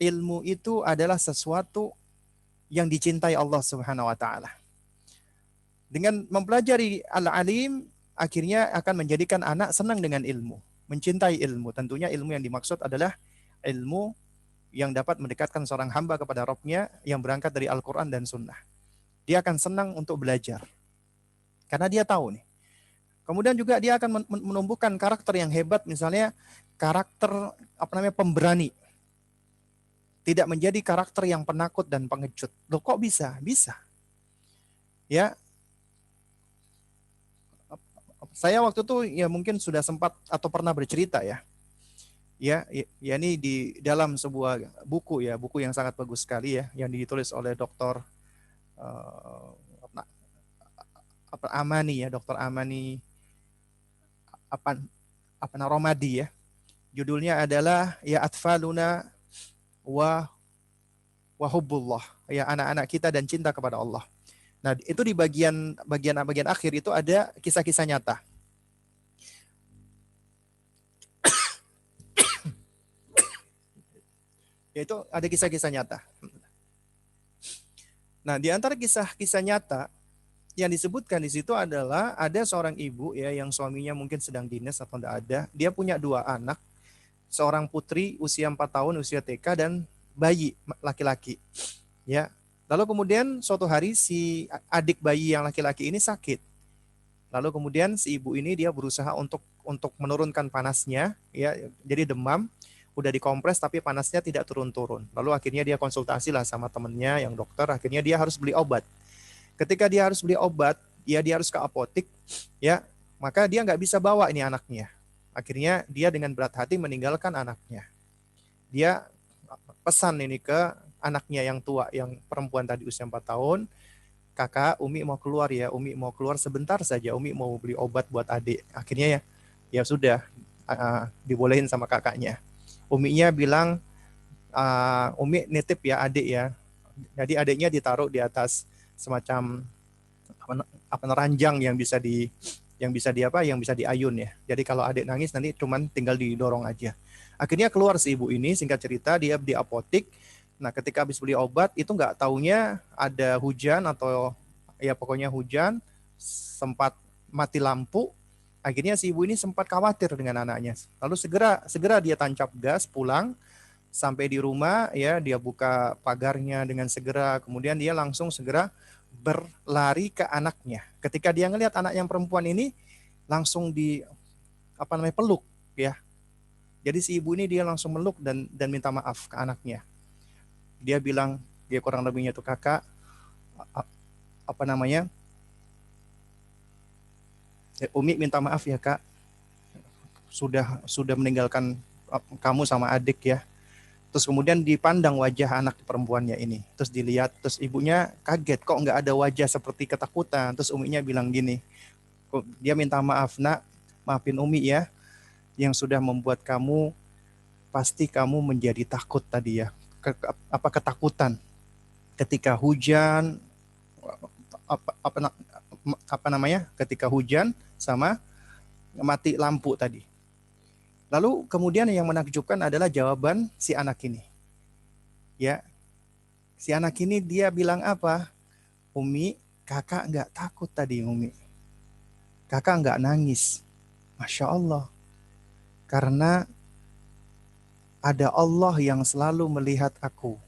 [SPEAKER 1] ilmu itu adalah sesuatu yang dicintai Allah Subhanahu wa taala. Dengan mempelajari al-alim, akhirnya akan menjadikan anak senang dengan ilmu, mencintai ilmu. Tentunya ilmu yang dimaksud adalah ilmu yang dapat mendekatkan seorang hamba kepada Rabb-nya yang berangkat dari Al-Quran dan Sunnah. Dia akan senang untuk belajar. Karena dia tahu nih. Kemudian juga dia akan menumbuhkan karakter yang hebat, misalnya karakter pemberani. Tidak menjadi karakter yang penakut dan pengecut. Loh kok bisa? Bisa. Ya, saya waktu itu ya mungkin sudah sempat atau pernah bercerita ya. Ya ini di dalam sebuah buku ya, buku yang sangat bagus sekali ya, yang ditulis oleh Dr. Amani ya, Dr. Amani apa Romadi ya. Judulnya adalah ya Atfaluna wa hubbullah, ya anak-anak kita dan cinta kepada Allah. Nah, itu di bagian akhir itu ada kisah-kisah nyata. Yaitu ada kisah-kisah nyata. Nah, di antara kisah-kisah nyata yang disebutkan di situ adalah ada seorang ibu ya yang suaminya mungkin sedang dinas atau tidak ada. Dia punya 2 anak, seorang putri usia 4 tahun, usia TK, dan bayi laki-laki. Ya. Lalu kemudian suatu hari si adik bayi yang laki-laki ini sakit. Lalu kemudian si ibu ini dia berusaha untuk menurunkan panasnya, ya, jadi demam, udah dikompres tapi panasnya tidak turun-turun. Lalu akhirnya dia konsultasi lah sama temennya yang dokter, akhirnya dia harus beli obat. Ketika dia harus beli obat, ya dia harus ke apotik, ya, maka dia nggak bisa bawa ini anaknya. Akhirnya dia dengan berat hati meninggalkan anaknya. Dia pesan ini ke anaknya yang tua, yang perempuan tadi usia 4 tahun, kakak, Umi mau keluar ya, Umi mau keluar sebentar saja, Umi mau beli obat buat adik. Akhirnya ya sudah, dibolehin sama kakaknya. Uminya bilang, Umi nitip ya adik ya. Jadi adiknya ditaruh di atas semacam ranjang yang bisa diayun ya. Jadi kalau adik nangis nanti cuman tinggal didorong aja. Akhirnya keluar si ibu ini, singkat cerita dia di apotik. Nah, ketika habis beli obat itu nggak taunya ada hujan atau ya pokoknya hujan, sempat mati lampu. Akhirnya si ibu ini sempat khawatir dengan anaknya. Lalu segera dia tancap gas pulang. Sampai di rumah ya dia buka pagarnya dengan segera, kemudian dia langsung segera berlari ke anaknya. Ketika dia ngelihat anak yang perempuan ini langsung peluk ya. Jadi si ibu ini dia langsung meluk dan minta maaf ke anaknya. Dia bilang, dia kurang lebihnya tuh kakak, Umi minta maaf ya kak, sudah meninggalkan kamu sama adik ya. Terus kemudian dipandang wajah anak perempuannya ini. Terus dilihat, terus ibunya kaget, kok nggak ada wajah seperti ketakutan. Terus uminya bilang gini, dia minta maaf, nak, maafin Umi ya, yang sudah membuat pasti kamu menjadi takut tadi ya. Ketakutan. Ketika hujan, ketika hujan sama mati lampu tadi. Lalu kemudian yang menakjubkan adalah jawaban si anak ini. Ya, si anak ini dia bilang apa? Umi, kakak nggak takut tadi Umi. Kakak nggak nangis. Masya Allah. Karena ada Allah yang selalu melihat aku.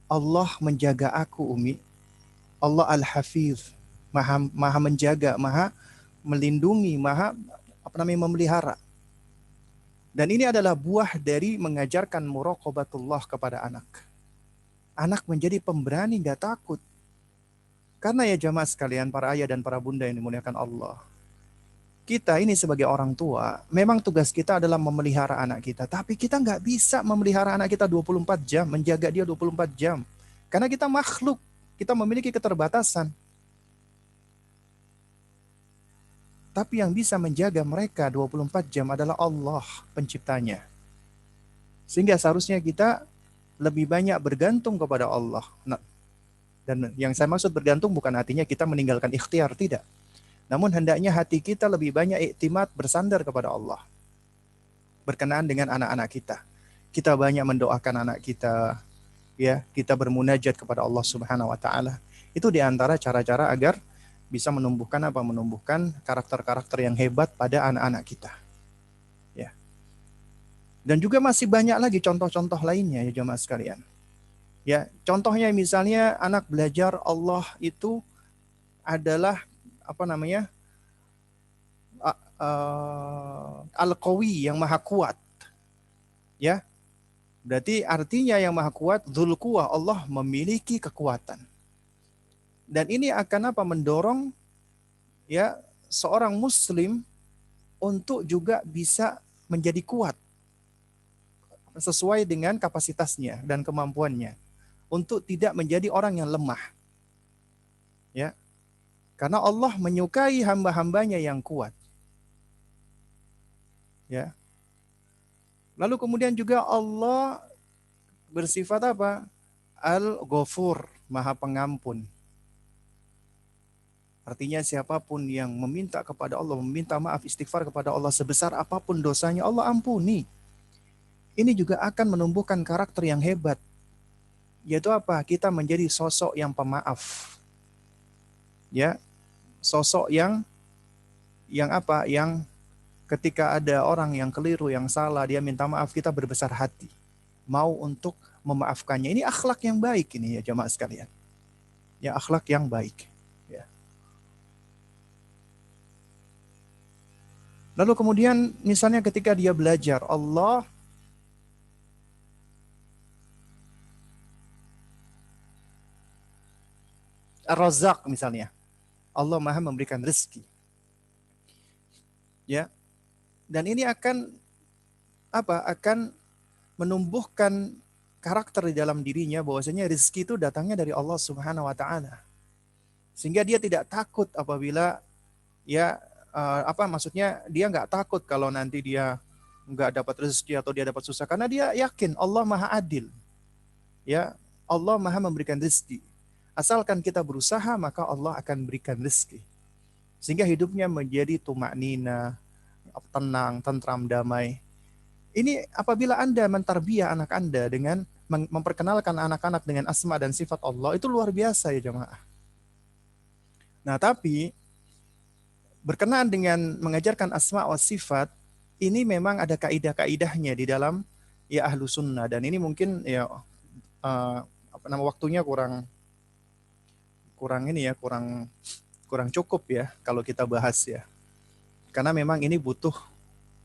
[SPEAKER 1] Allah menjaga aku Umi. Allah Al-Hafiz. Maha menjaga, maha melindungi, maha memelihara. Dan ini adalah buah dari mengajarkan muraqabatullah kepada anak. Anak menjadi pemberani, gak takut. Karena ya jamaah sekalian, para ayah dan para bunda yang dimuliakan Allah. Kita ini sebagai orang tua, memang tugas kita adalah memelihara anak kita. Tapi kita gak bisa memelihara anak kita 24 jam, menjaga dia 24 jam. Karena kita makhluk, kita memiliki keterbatasan. Tapi yang bisa menjaga mereka 24 jam adalah Allah penciptanya. Sehingga seharusnya kita lebih banyak bergantung kepada Allah. Nah, dan yang saya maksud bergantung bukan artinya kita meninggalkan ikhtiar, tidak. Namun hendaknya hati kita lebih banyak iktimat bersandar kepada Allah berkenaan dengan anak-anak kita. Kita banyak mendoakan anak kita, ya, kita bermunajat kepada Allah Subhanahu wa taala. Itu di antara cara-cara agar bisa menumbuhkan apa? Menumbuhkan karakter-karakter yang hebat pada anak-anak kita, ya. Dan juga masih banyak lagi contoh-contoh lainnya ya jemaah sekalian. Ya, contohnya misalnya anak belajar Allah itu adalah apa namanya? Al-Qawi yang maha kuat, ya. Berarti artinya yang maha kuat, Dzul Quwah, Allah memiliki kekuatan. Dan ini akan apa? Mendorong, ya, seorang muslim untuk juga bisa menjadi kuat sesuai dengan kapasitasnya dan kemampuannya untuk tidak menjadi orang yang lemah, ya. Karena Allah menyukai hamba-hambanya yang kuat, ya. Lalu kemudian juga Allah bersifat apa? Al-Ghafur, Maha Pengampun. Artinya siapapun yang meminta kepada Allah, meminta maaf, istighfar kepada Allah sebesar apapun dosanya, Allah ampuni. Ini juga akan menumbuhkan karakter yang hebat. Yaitu apa? Kita menjadi sosok yang pemaaf. Ya, sosok yang apa? Yang ketika ada orang yang keliru, yang salah, dia minta maaf, kita berbesar hati. Mau untuk memaafkannya. Ini akhlak yang baik ini ya jemaah sekalian. Ya, akhlak yang baik. Ya. Lalu kemudian misalnya ketika dia belajar, Allah Ar-Razzaq misalnya. Allah Maha memberikan rezeki. Ya. Dan ini akan apa? Akan menumbuhkan karakter di dalam dirinya bahwasanya rezeki itu datangnya dari Allah Subhanahu wa taala. Sehingga dia tidak takut apabila ya apa maksudnya dia nggak takut kalau nanti dia nggak dapat rezeki atau dia dapat susah karena dia yakin Allah Maha Adil. Ya, Allah Maha memberikan rezeki. Asalkan kita berusaha maka Allah akan berikan rezeki. Sehingga hidupnya menjadi tumak nina, tenang, tentram, damai. Ini apabila Anda mentarbiah anak Anda dengan memperkenalkan anak-anak dengan asma dan sifat Allah, itu luar biasa ya jemaah. Nah, tapi berkenaan dengan mengajarkan asma wa sifat, ini memang ada kaidah-kaidahnya di dalam ya ahlu sunnah. Dan ini mungkin ya apa nama waktunya kurang kurang ini ya kurang kurang cukup ya kalau kita bahas ya. Karena memang ini butuh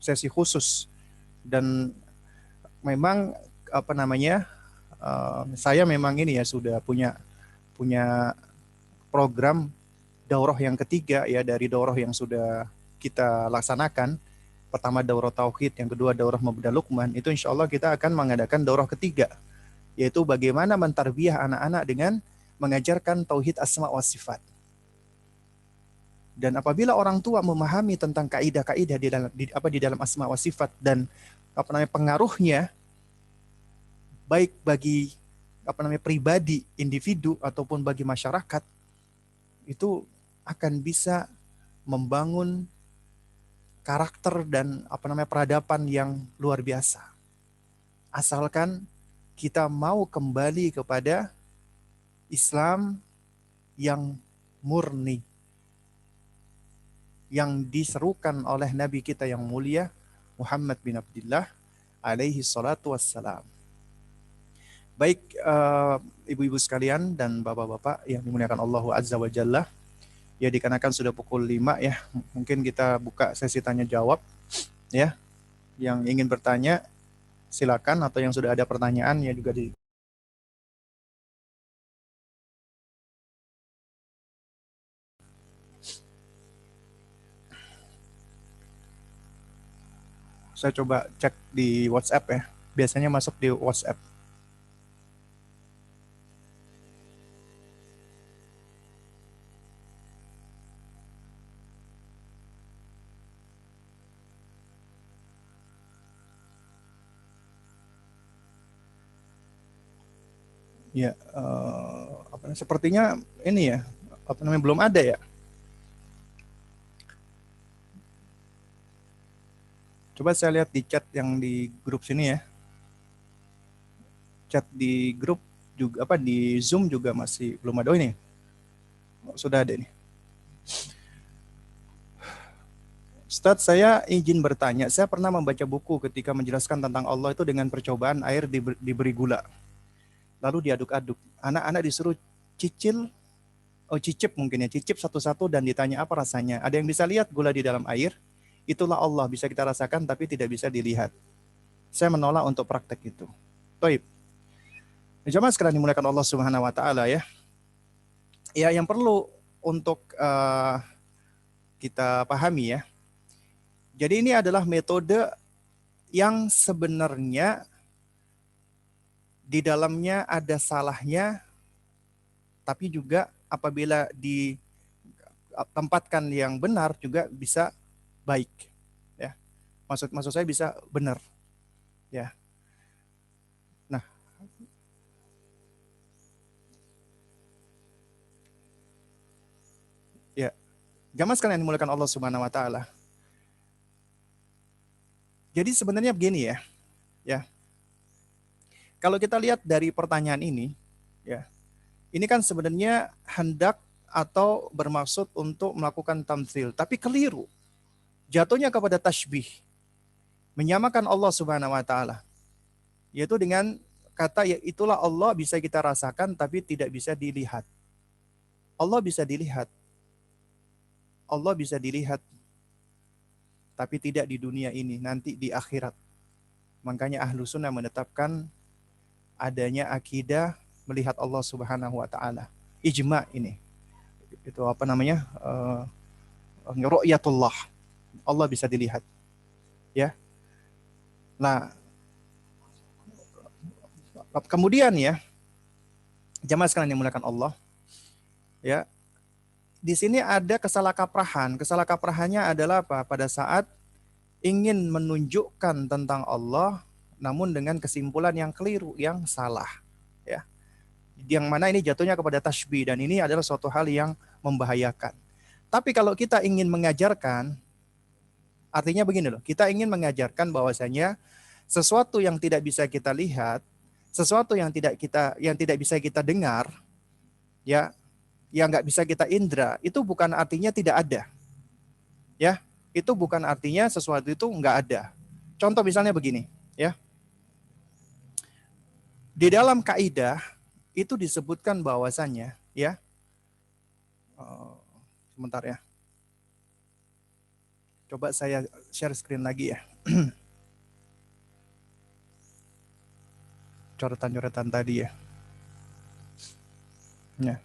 [SPEAKER 1] sesi khusus dan memang apa namanya saya memang ini ya sudah punya punya program daurah yang ketiga ya dari daurah yang sudah kita laksanakan. Pertama daurah tauhid, yang kedua daurah mubda Luqman. Itu insya Allah kita akan mengadakan daurah ketiga, yaitu bagaimana mentarbiah anak-anak dengan mengajarkan tauhid asma wa sifat. Dan apabila orang tua memahami tentang kaidah-kaidah di dalam asma wa sifat dan apa namanya pengaruhnya baik bagi apa namanya pribadi, individu ataupun bagi masyarakat, itu akan bisa membangun karakter dan apa namanya peradaban yang luar biasa. Asalkan kita mau kembali kepada Islam yang murni, yang diserukan oleh Nabi kita yang mulia Muhammad bin Abdullah alaihi salatu wassalam. Baik ibu-ibu sekalian dan bapak-bapak yang dimuliakan Allah Azza wa Jalla, ya dikarenakan sudah pukul 5 ya, mungkin kita buka sesi tanya jawab ya. Yang ingin bertanya silakan, atau yang sudah ada pertanyaan ya juga di saya coba cek di WhatsApp ya. Biasanya masuk di WhatsApp. Ya, sepertinya ini ya, belum ada ya. Coba saya lihat di chat yang di grup sini ya. Chat di grup juga di Zoom juga masih belum ada. Oh, ini sudah ada nih. Ustadz, saya izin bertanya. Saya pernah membaca buku ketika menjelaskan tentang Allah itu dengan percobaan air diberi gula. Lalu diaduk-aduk. Anak-anak disuruh cicil, cicip mungkin ya, cicip satu-satu dan ditanya apa rasanya. Ada yang bisa lihat gula di dalam air? Itulah Allah, bisa kita rasakan tapi tidak bisa dilihat. Saya menolak untuk praktek itu. Baik. Jemaah sekalian dimuliakan Allah Subhanahu wa taala ya. Ya, yang perlu untuk kita pahami ya. Jadi ini adalah metode yang sebenarnya di dalamnya ada salahnya, tapi juga apabila ditempatkan yang benar juga bisa baik. Ya, maksud saya bisa benar. Ya, nah, ya, jamaah sekalian yang dimuliakan Allah Subhanahu Wa Taala. Jadi sebenarnya begini ya, ya. Kalau kita lihat dari pertanyaan ini, ya, ini kan sebenarnya hendak atau bermaksud untuk melakukan tamtsil, tapi keliru. Jatuhnya kepada tasbih, menyamakan Allah Subhanahu wa taala. Yaitu dengan kata ya itulah Allah bisa kita rasakan tapi tidak bisa dilihat. Allah bisa dilihat. Allah bisa dilihat tapi tidak di dunia ini, nanti di akhirat. Makanya ahlu sunnah menetapkan adanya akidah melihat Allah Subhanahu wa taala. Ijma ini. Itu apa namanya? Ru'yatullah. Allah bisa dilihat. Ya. Nah, kemudian ya, jamaah sekalian yang dimuliakan Allah, ya, di sini ada kesalahkaprahan. Kesalahkaprahannya adalah apa? Pada saat ingin menunjukkan tentang Allah, namun dengan kesimpulan yang keliru, yang salah. Ya, yang mana ini jatuhnya kepada tasbih dan ini adalah suatu hal yang membahayakan. Tapi kalau kita ingin mengajarkan, artinya begini loh, kita ingin mengajarkan bahwasanya sesuatu yang tidak bisa kita lihat, sesuatu yang tidak bisa kita dengar, ya, yang nggak bisa kita indra, itu bukan artinya tidak ada. Ya, itu bukan artinya sesuatu itu nggak ada. Contoh misalnya begini, ya. Di dalam kaidah itu disebutkan bahwasanya, ya, sebentar ya. Coba saya share screen lagi ya. Coretan-coretan tadi ya. Ya.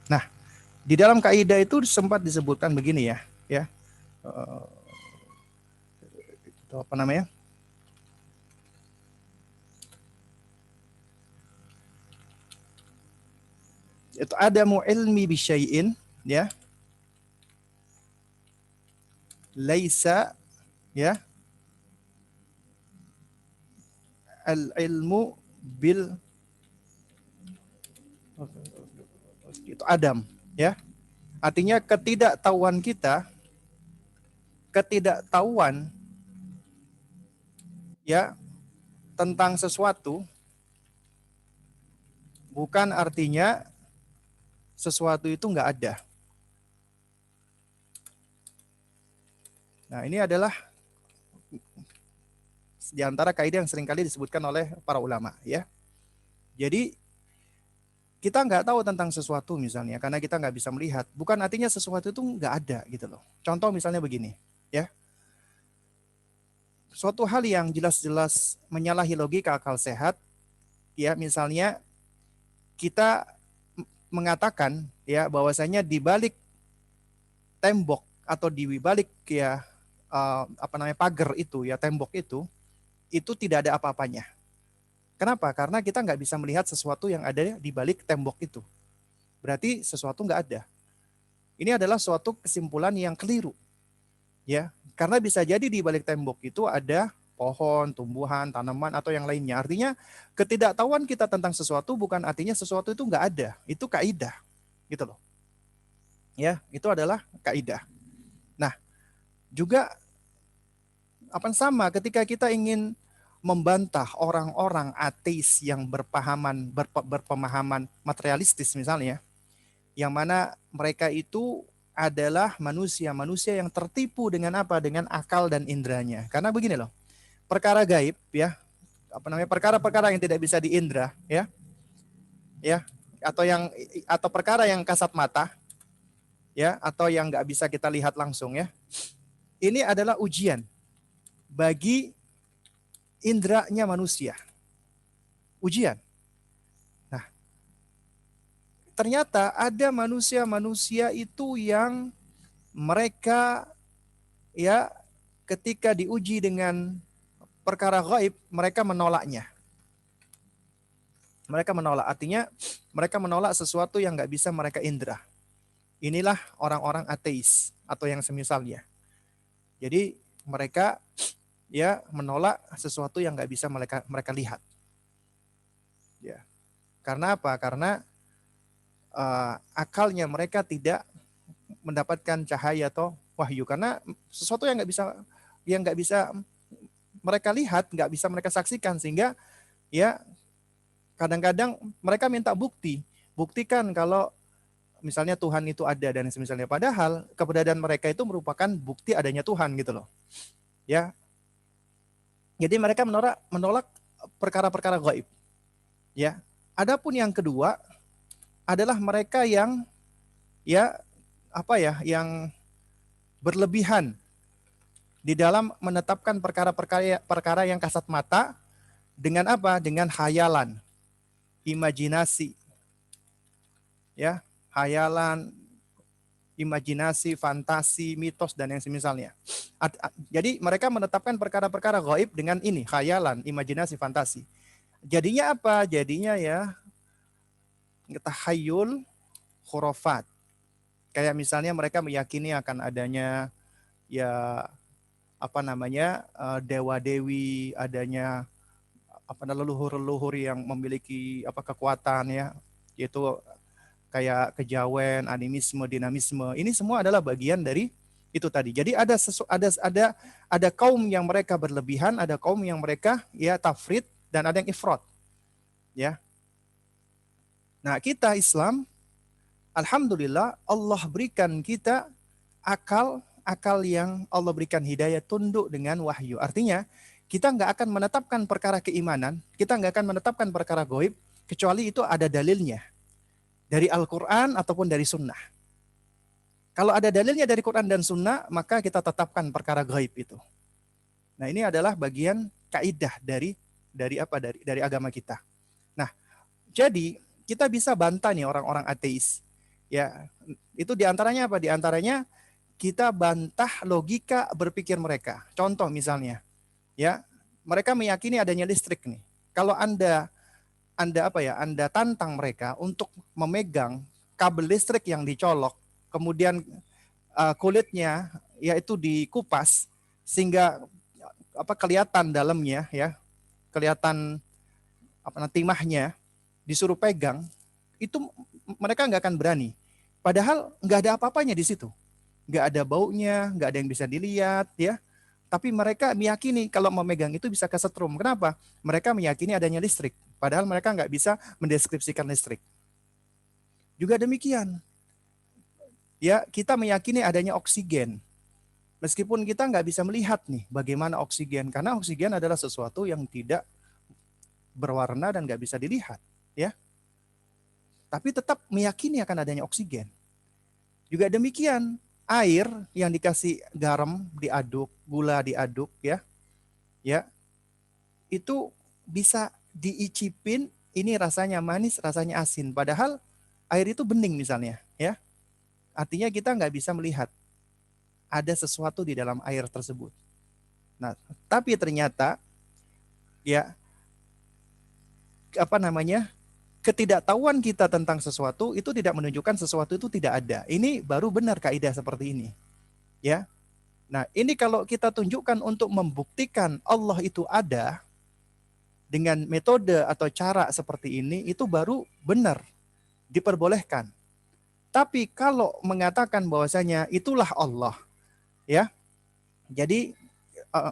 [SPEAKER 1] Nah, di dalam kaidah itu sempat disebutkan begini ya, ya. Itu apa namanya? Itu ada ilmi bisyai'in, ya. Laisa, ya. Al-ilmu bil, itu Adam, ya. Artinya ketidaktahuan ya tentang sesuatu bukan artinya sesuatu itu nggak ada. Nah, ini adalah di antara kaidah yang seringkali disebutkan oleh para ulama, ya. Jadi kita nggak tahu tentang sesuatu misalnya karena kita nggak bisa melihat, bukan artinya sesuatu itu nggak ada gitu loh. Contoh misalnya begini, ya. Suatu hal yang jelas-jelas menyalahi logika akal sehat, ya, misalnya kita mengatakan ya bahwasanya di balik tembok atau di balik ya pagar itu ya, tembok itu tidak ada apa-apanya. Kenapa? Karena kita nggak bisa melihat sesuatu yang ada di balik tembok itu. Berarti sesuatu nggak ada. Ini adalah suatu kesimpulan yang keliru, ya. Karena bisa jadi di balik tembok itu ada pohon, tumbuhan, tanaman, atau yang lainnya. Artinya ketidaktahuan kita tentang sesuatu bukan artinya sesuatu itu nggak ada. Itu kaidah, gitu loh. Ya, itu adalah kaidah. Nah, juga apa sama ketika kita ingin membantah orang-orang ateis yang berpemahaman materialistis misalnya, yang mana mereka itu adalah manusia-manusia yang tertipu dengan apa? Dengan akal dan indranya. Karena begini loh, perkara gaib ya, perkara-perkara yang tidak bisa diindra ya, atau perkara yang kasat mata ya, atau yang nggak bisa kita lihat langsung ya. Ini adalah ujian bagi indranya manusia. Ujian. Nah, ternyata ada manusia-manusia itu yang mereka ya ketika diuji dengan perkara gaib, mereka menolaknya. Mereka menolak, artinya mereka menolak sesuatu yang nggak bisa mereka indra. Inilah orang-orang ateis atau yang semisalnya. Jadi mereka ya menolak sesuatu yang nggak bisa mereka lihat. Ya, karena apa? Karena akalnya mereka tidak mendapatkan cahaya atau wahyu. Karena sesuatu yang nggak bisa mereka lihat, nggak bisa mereka saksikan, sehingga ya kadang-kadang mereka minta bukti. Buktikan kalau misalnya Tuhan itu ada dan semisalnya. Padahal keberadaan mereka itu merupakan bukti adanya Tuhan gitu loh. Ya, jadi mereka menolak perkara-perkara gaib. Ya. Adapun yang kedua adalah mereka yang yang berlebihan di dalam menetapkan perkara yang kasat mata dengan apa? Dengan khayalan, imajinasi. Ya, khayalan, imajinasi, fantasi, mitos dan yang semisalnya. Jadi mereka menetapkan perkara-perkara gaib dengan ini, khayalan, imajinasi, fantasi. Jadinya apa? Jadinya ya tahayyul, khurafat. Kayak misalnya mereka meyakini akan adanya ya dewa-dewi, adanya leluhur-leluhur yang memiliki kekuatan ya, yaitu kayak kejawen, animisme, dinamisme. Ini semua adalah bagian dari itu tadi. Jadi ada kaum yang mereka berlebihan, ada kaum yang mereka ya tafrid, dan ada yang ifrat. Ya. Nah, kita Islam alhamdulillah Allah berikan kita akal yang Allah berikan hidayah tunduk dengan wahyu. Artinya kita nggak akan menetapkan perkara keimanan, kita nggak akan menetapkan perkara gaib kecuali itu ada dalilnya dari Al-Quran ataupun dari Sunnah. Kalau ada dalilnya dari Quran dan Sunnah, maka kita tetapkan perkara gaib itu. Nah, ini adalah bagian kaidah dari agama kita. Nah, jadi kita bisa bantah nih orang-orang ateis. Ya, itu diantaranya apa? Diantaranya kita bantah logika berpikir mereka. Contoh misalnya, ya, mereka meyakini adanya listrik nih. Kalau Anda tantang mereka untuk memegang kabel listrik yang dicolok, kemudian kulitnya yaitu dikupas sehingga kelihatan dalamnya ya, kelihatan timahnya, disuruh pegang, itu mereka nggak akan berani. Padahal nggak ada apa-apanya di situ, nggak ada baunya, nggak ada yang bisa dilihat ya. Tapi mereka meyakini kalau memegang itu bisa kesetrum. Kenapa? Mereka meyakini adanya listrik. Padahal mereka nggak bisa mendeskripsikan listrik. Juga demikian. Ya, kita meyakini adanya oksigen. Meskipun kita nggak bisa melihat nih bagaimana oksigen. Karena oksigen adalah sesuatu yang tidak berwarna dan nggak bisa dilihat. Ya. Tapi tetap meyakini akan adanya oksigen. Juga demikian. Air yang dikasih garam diaduk, gula diaduk ya, itu bisa diicipin, ini rasanya manis, rasanya asin. Padahal air itu bening misalnya, ya. Artinya kita nggak bisa melihat ada sesuatu di dalam air tersebut. Nah, tapi ternyata ya ketidaktahuan kita tentang sesuatu itu tidak menunjukkan sesuatu itu tidak ada. Ini baru benar kaidah seperti ini. Ya. Nah, ini kalau kita tunjukkan untuk membuktikan Allah itu ada dengan metode atau cara seperti ini, itu baru benar, diperbolehkan. Tapi kalau mengatakan bahwasanya itulah Allah, ya. Jadi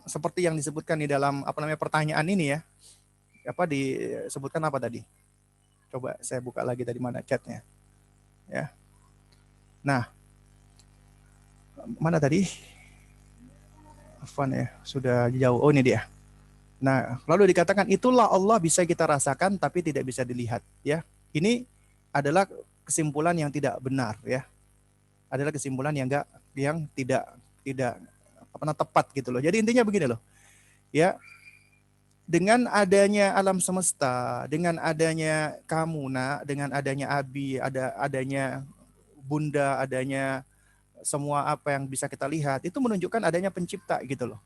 [SPEAKER 1] seperti yang disebutkan di dalam pertanyaan ini ya. Apa disebutkan apa tadi? Coba saya buka lagi dari mana chatnya. Ya. Nah, mana tadi? Afwan ya, sudah jauh. Oh, ini dia. Nah, lalu dikatakan itulah Allah bisa kita rasakan tapi tidak bisa dilihat, ya. Ini adalah kesimpulan yang tidak benar, ya. Adalah kesimpulan yang tidak tepat gitu loh. Jadi intinya begini loh. Ya, dengan adanya alam semesta, dengan adanya kamu, Nak, dengan adanya Abi, adanya Bunda, adanya semua apa yang bisa kita lihat, itu menunjukkan adanya pencipta gitu loh.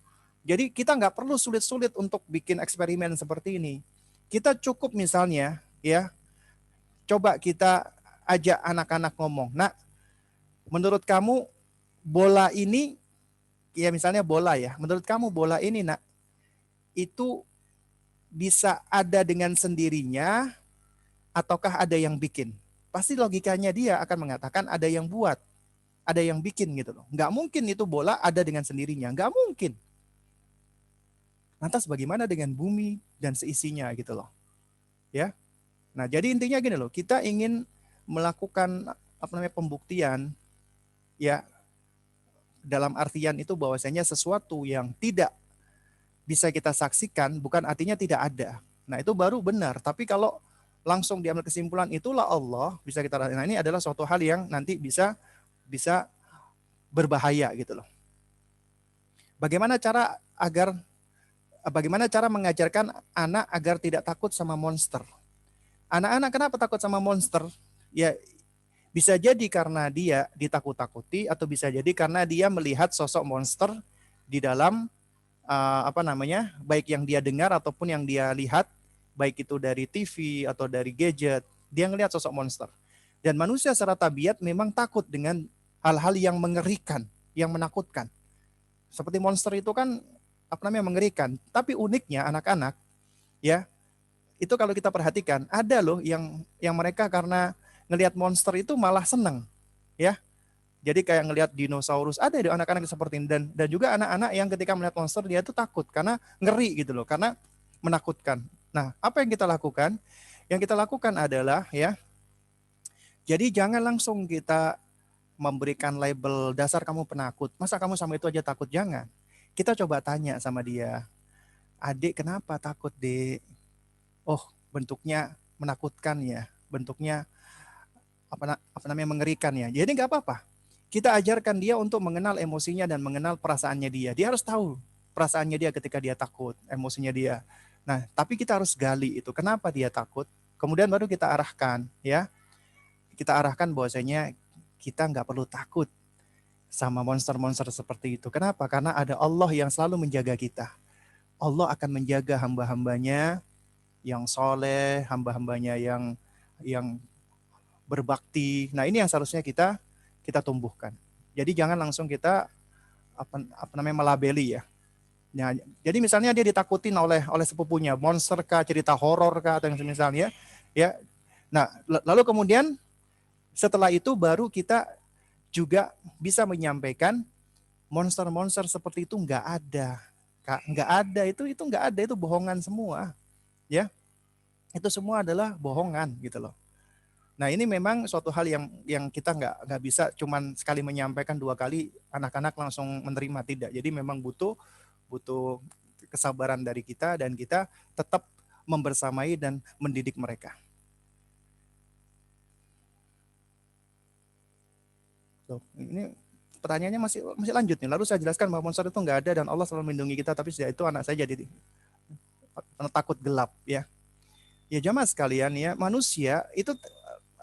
[SPEAKER 1] Jadi kita nggak perlu sulit-sulit untuk bikin eksperimen seperti ini. Kita cukup misalnya, ya, coba kita ajak anak-anak ngomong, Nak, menurut kamu bola ini, ya misalnya bola ya, menurut kamu bola ini, Nak, itu bisa ada dengan sendirinya ataukah ada yang bikin? Pasti logikanya dia akan mengatakan ada yang buat, ada yang bikin gitu loh. Nggak mungkin itu bola ada dengan sendirinya, nggak mungkin. Lantas bagaimana dengan bumi dan seisinya gitu loh, ya. Nah, jadi intinya gini loh, kita ingin melakukan pembuktian, ya, dalam artian itu bahwasanya sesuatu yang tidak bisa kita saksikan bukan artinya tidak ada. Nah, itu baru benar. Tapi kalau langsung diambil kesimpulan itulah Allah, bisa kita rasakan. Nah, ini adalah suatu hal yang nanti bisa berbahaya gitu loh. Bagaimana cara mengajarkan anak agar tidak takut sama monster? Anak-anak kenapa takut sama monster? Ya, bisa jadi karena dia ditakut-takuti atau bisa jadi karena dia melihat sosok monster di dalam baik yang dia dengar ataupun yang dia lihat, baik itu dari TV atau dari gadget, dia ngelihat sosok monster. Dan manusia secara tabiat memang takut dengan hal-hal yang mengerikan, yang menakutkan. Seperti monster itu kan mengerikan. Tapi uniknya anak-anak, ya, itu kalau kita perhatikan ada loh yang mereka karena ngelihat monster itu malah seneng, ya. Jadi kayak ngelihat dinosaurus, ada di anak-anak seperti ini, dan juga anak-anak yang ketika melihat monster dia itu takut karena ngeri gitu loh, karena menakutkan. Nah, apa yang kita lakukan? Yang kita lakukan adalah, ya, jadi jangan langsung kita memberikan label dasar kamu penakut. Masa kamu sama itu aja takut? Jangan. Kita coba tanya sama dia, adik kenapa takut, Dek? Oh, bentuknya menakutkan ya, bentuknya mengerikan ya. Jadi nggak apa-apa. Kita ajarkan dia untuk mengenal emosinya dan mengenal perasaannya dia. Dia harus tahu perasaannya dia ketika dia takut, emosinya dia. Nah, tapi kita harus gali itu. Kenapa dia takut? Kemudian baru kita arahkan, ya. Kita arahkan bahwasanya kita nggak perlu takut sama monster-monster seperti itu. Kenapa? Karena ada Allah yang selalu menjaga kita. Allah akan menjaga hamba-hambanya yang soleh, hamba-hambanya yang berbakti. Nah, ini yang seharusnya kita tumbuhkan. Jadi jangan langsung kita melabeli ya. Nah, jadi misalnya dia ditakutin oleh sepupunya, monster kah, cerita horor kah atau yang misalnya, ya. Nah, lalu kemudian setelah itu baru kita juga bisa menyampaikan monster-monster seperti itu nggak ada. Nggak ada, itu nggak ada, itu bohongan semua, ya. Itu semua adalah bohongan gitu loh. Nah, ini memang suatu hal yang kita nggak bisa cuman sekali menyampaikan, dua kali anak-anak langsung menerima, tidak. Jadi memang butuh kesabaran dari kita dan kita tetap membersamai dan mendidik mereka. Tuh, ini pertanyaannya masih lanjut nih. Lalu saya jelaskan bahwa monster itu nggak ada dan Allah selalu melindungi kita, tapi sejak itu anak saya jadi takut gelap, ya. Ya jamaah sekalian ya, manusia itu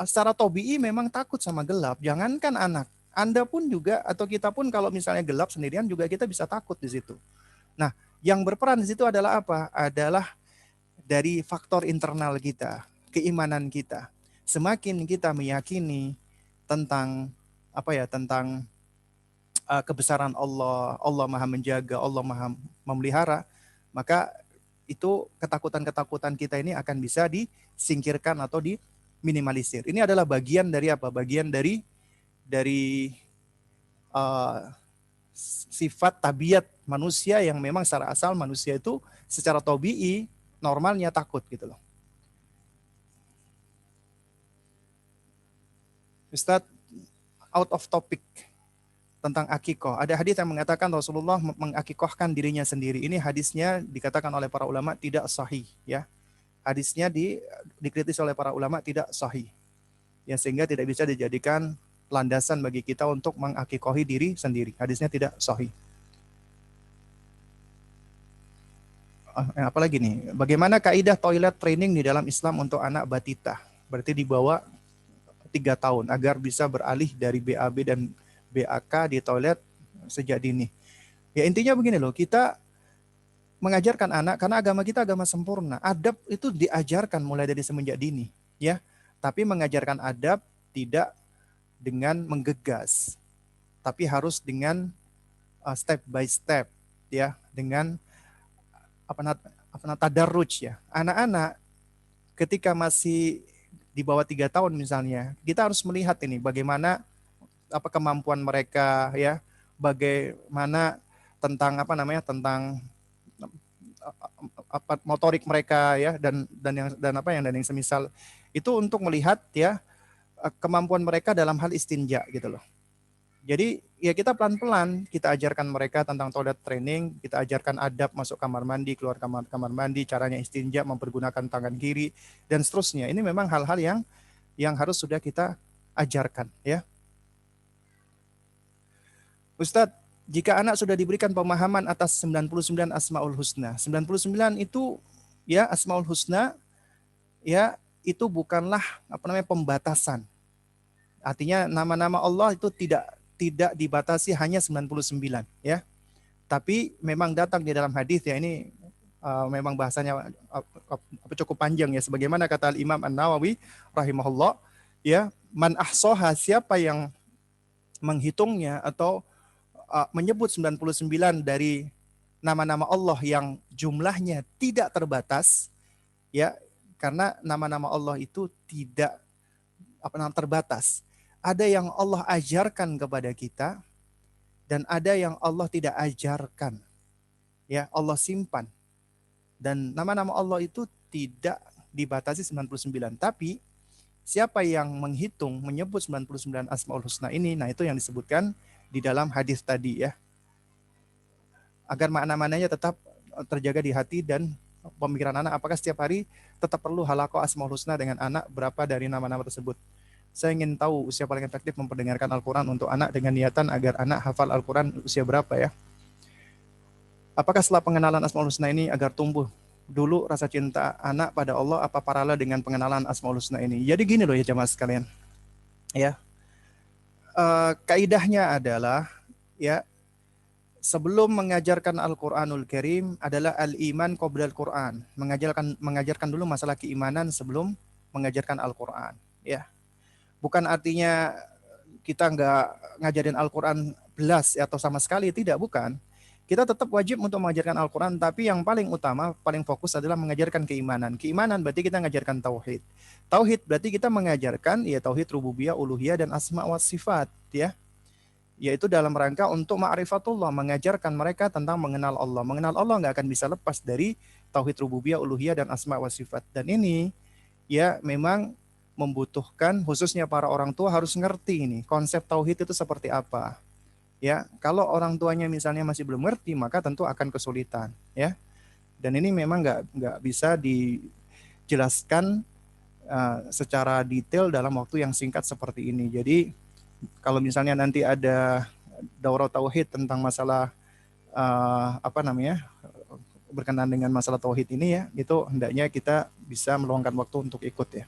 [SPEAKER 1] secara tobi'i memang takut sama gelap. Jangankan anak, Anda pun juga atau kita pun kalau misalnya gelap sendirian juga kita bisa takut di situ. Nah, yang berperan di situ adalah apa? Adalah dari faktor internal kita, keimanan kita. Semakin kita meyakini tentang tentang kebesaran Allah, Allah Maha menjaga, Allah Maha memelihara, maka itu ketakutan-ketakutan kita ini akan bisa disingkirkan atau diminimalisir. Ini adalah bagian dari apa? Bagian dari uh, sifat tabiat manusia yang memang secara asal manusia itu secara tabii normalnya takut gitu loh. Ustadz, out of topic tentang akikoh. Ada hadis yang mengatakan Rasulullah mengakikohkan dirinya sendiri. Ini hadisnya dikatakan oleh para ulama tidak sahih, ya. Hadisnya dikritis oleh para ulama tidak sahih, ya, sehingga tidak bisa dijadikan landasan bagi kita untuk mengakikohi diri sendiri. Hadisnya tidak sahih. Apalagi nih, bagaimana kaidah toilet training di dalam Islam untuk anak batita, berarti di bawah 3 tahun, agar bisa beralih dari BAB dan BAK di toilet sejak dini. Ya intinya begini loh, kita mengajarkan anak, karena agama kita agama sempurna. Adab itu diajarkan mulai dari semenjak dini, ya. Tapi mengajarkan adab tidak dengan menggegas, tapi harus dengan step by step, ya, dengan tadarruj, ya. Anak-anak ketika masih di bawah 3 tahun misalnya, kita harus melihat ini bagaimana kemampuan mereka, ya, bagaimana tentang tentang motorik mereka, ya, dan yang semisal itu, untuk melihat, ya, kemampuan mereka dalam hal istinja gitu loh. Jadi ya kita pelan-pelan kita ajarkan mereka tentang toilet training, kita ajarkan adab masuk kamar mandi, keluar kamar mandi, caranya istinja, mempergunakan tangan kiri dan seterusnya. Ini memang hal-hal yang harus sudah kita ajarkan, ya. Ustadz, jika anak sudah diberikan pemahaman atas 99 Asmaul Husna, 99 itu, ya, Asmaul Husna, ya, itu bukanlah pembatasan. Artinya nama-nama Allah itu tidak dibatasi hanya 99, ya. Tapi memang datang di dalam hadis, ya, ini memang bahasanya cukup panjang, ya, sebagaimana kata Imam An-Nawawi rahimahullah, ya, man ahsoha, siapa yang menghitungnya atau menyebut 99 dari nama-nama Allah yang jumlahnya tidak terbatas, ya, karena nama-nama Allah itu tidak terbatas. Ada yang Allah ajarkan kepada kita dan ada yang Allah tidak ajarkan, ya, Allah simpan. Dan nama-nama Allah itu tidak dibatasi 99, tapi siapa yang menghitung menyebut 99 Asmaul Husna ini, nah itu yang disebutkan di dalam hadis tadi, ya, agar makna-maknanya tetap terjaga di hati dan pemikiran anak. Apakah setiap hari tetap perlu halaqah Asmaul Husna dengan anak? Berapa dari nama-nama tersebut? Saya ingin tahu usia paling efektif memperdengarkan Al-Quran untuk anak dengan niatan agar anak hafal Al-Quran usia berapa, ya. Apakah setelah pengenalan Asmaul Husna ini agar tumbuh dulu rasa cinta anak pada Allah, apa paralel dengan pengenalan Asmaul Husna ini? Jadi gini loh, ya, jemaah sekalian, ya. Kaidahnya adalah, ya, sebelum mengajarkan Al-Quranul Karim adalah al-iman qoblal Quran, mengajarkan dulu masalah keimanan sebelum mengajarkan Al-Quran, ya. Bukan artinya kita nggak ngajarin Al-Quran belas atau sama sekali, tidak, bukan. Kita tetap wajib untuk mengajarkan Al-Quran, tapi yang paling utama, paling fokus adalah mengajarkan keimanan. Keimanan berarti kita mengajarkan tauhid. Tauhid berarti kita mengajarkan, ya, tauhid rububiyah, uluhiyah, dan asma wa sifat, ya. Yaitu dalam rangka untuk ma'rifatullah, mengajarkan mereka tentang mengenal Allah. Mengenal Allah nggak akan bisa lepas dari tauhid rububiyah, uluhiyah, dan asma wa sifat. Dan ini, ya, memang membutuhkan, khususnya para orang tua harus ngerti ini, konsep tauhid itu seperti apa. Ya, kalau orang tuanya misalnya masih belum ngerti, maka tentu akan kesulitan, ya. Dan ini memang nggak bisa dijelaskan secara detail dalam waktu yang singkat seperti ini. Jadi kalau misalnya nanti ada daurah tauhid tentang masalah berkenaan dengan masalah tauhid ini, ya, itu hendaknya kita bisa meluangkan waktu untuk ikut, ya.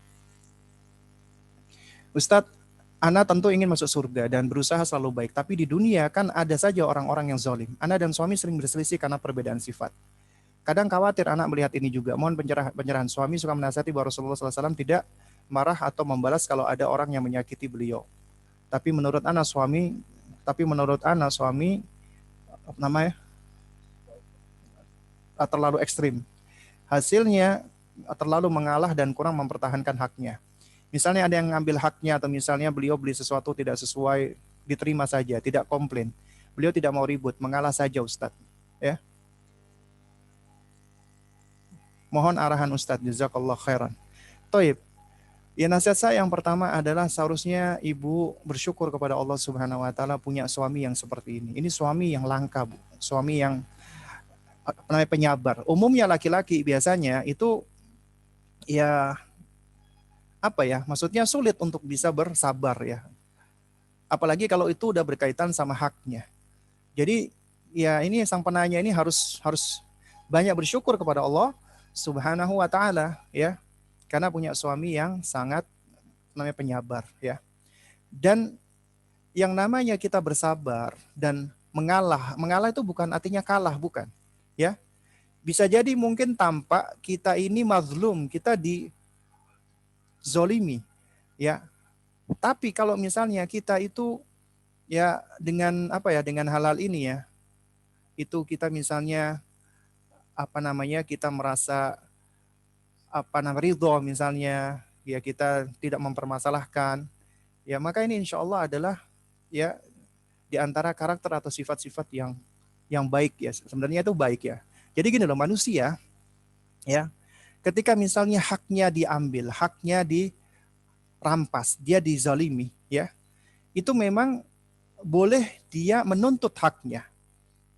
[SPEAKER 1] Ustadz, Ana tentu ingin masuk surga dan berusaha selalu baik, tapi di dunia kan ada saja orang-orang yang zalim. Ana dan suami sering berselisih karena perbedaan sifat. Kadang khawatir anak melihat ini juga. Mohon pencerahan. Suami suka menasihati bahwa Rasulullah SAW tidak marah atau membalas kalau ada orang yang menyakiti beliau. Tapi menurut Ana, suami tapi menurut ana suami apa namanya terlalu ekstrim. Hasilnya terlalu mengalah dan kurang mempertahankan haknya. Misalnya ada yang ngambil haknya atau misalnya beliau beli sesuatu tidak sesuai, diterima saja, tidak komplain. Beliau tidak mau ribut, mengalah saja Ustadz. Ya, mohon arahan Ustadz. Jazakallah khairan. Toib. Ya, nasihat saya yang pertama adalah seharusnya ibu bersyukur kepada Allah Subhanahu wa taala punya suami yang seperti ini. Ini suami yang langka, Bu. Suami yang apa namanya penyabar. Umumnya laki-laki biasanya itu ya apa ya? Maksudnya sulit untuk bisa bersabar ya. Apalagi kalau itu udah berkaitan sama haknya. Jadi ya ini sang penanya ini harus harus banyak bersyukur kepada Allah Subhanahu wa taala ya. Karena punya suami yang sangat namanya penyabar ya. Dan yang namanya kita bersabar dan mengalah, mengalah itu bukan artinya kalah, bukan. Ya, bisa jadi mungkin tampak kita ini mazlum, kita dizolimi, ya. Tapi kalau misalnya kita itu ya dengan apa ya, dengan halal ini ya, itu kita misalnya apa namanya kita merasa apa namanya ridho misalnya, ya kita tidak mempermasalahkan, ya maka ini insya Allah adalah ya di antara karakter atau sifat-sifat yang baik ya. Sebenarnya itu baik ya. Jadi gini loh manusia ya, ketika misalnya haknya diambil, haknya dirampas, dia dizalimi ya, itu memang boleh dia menuntut haknya,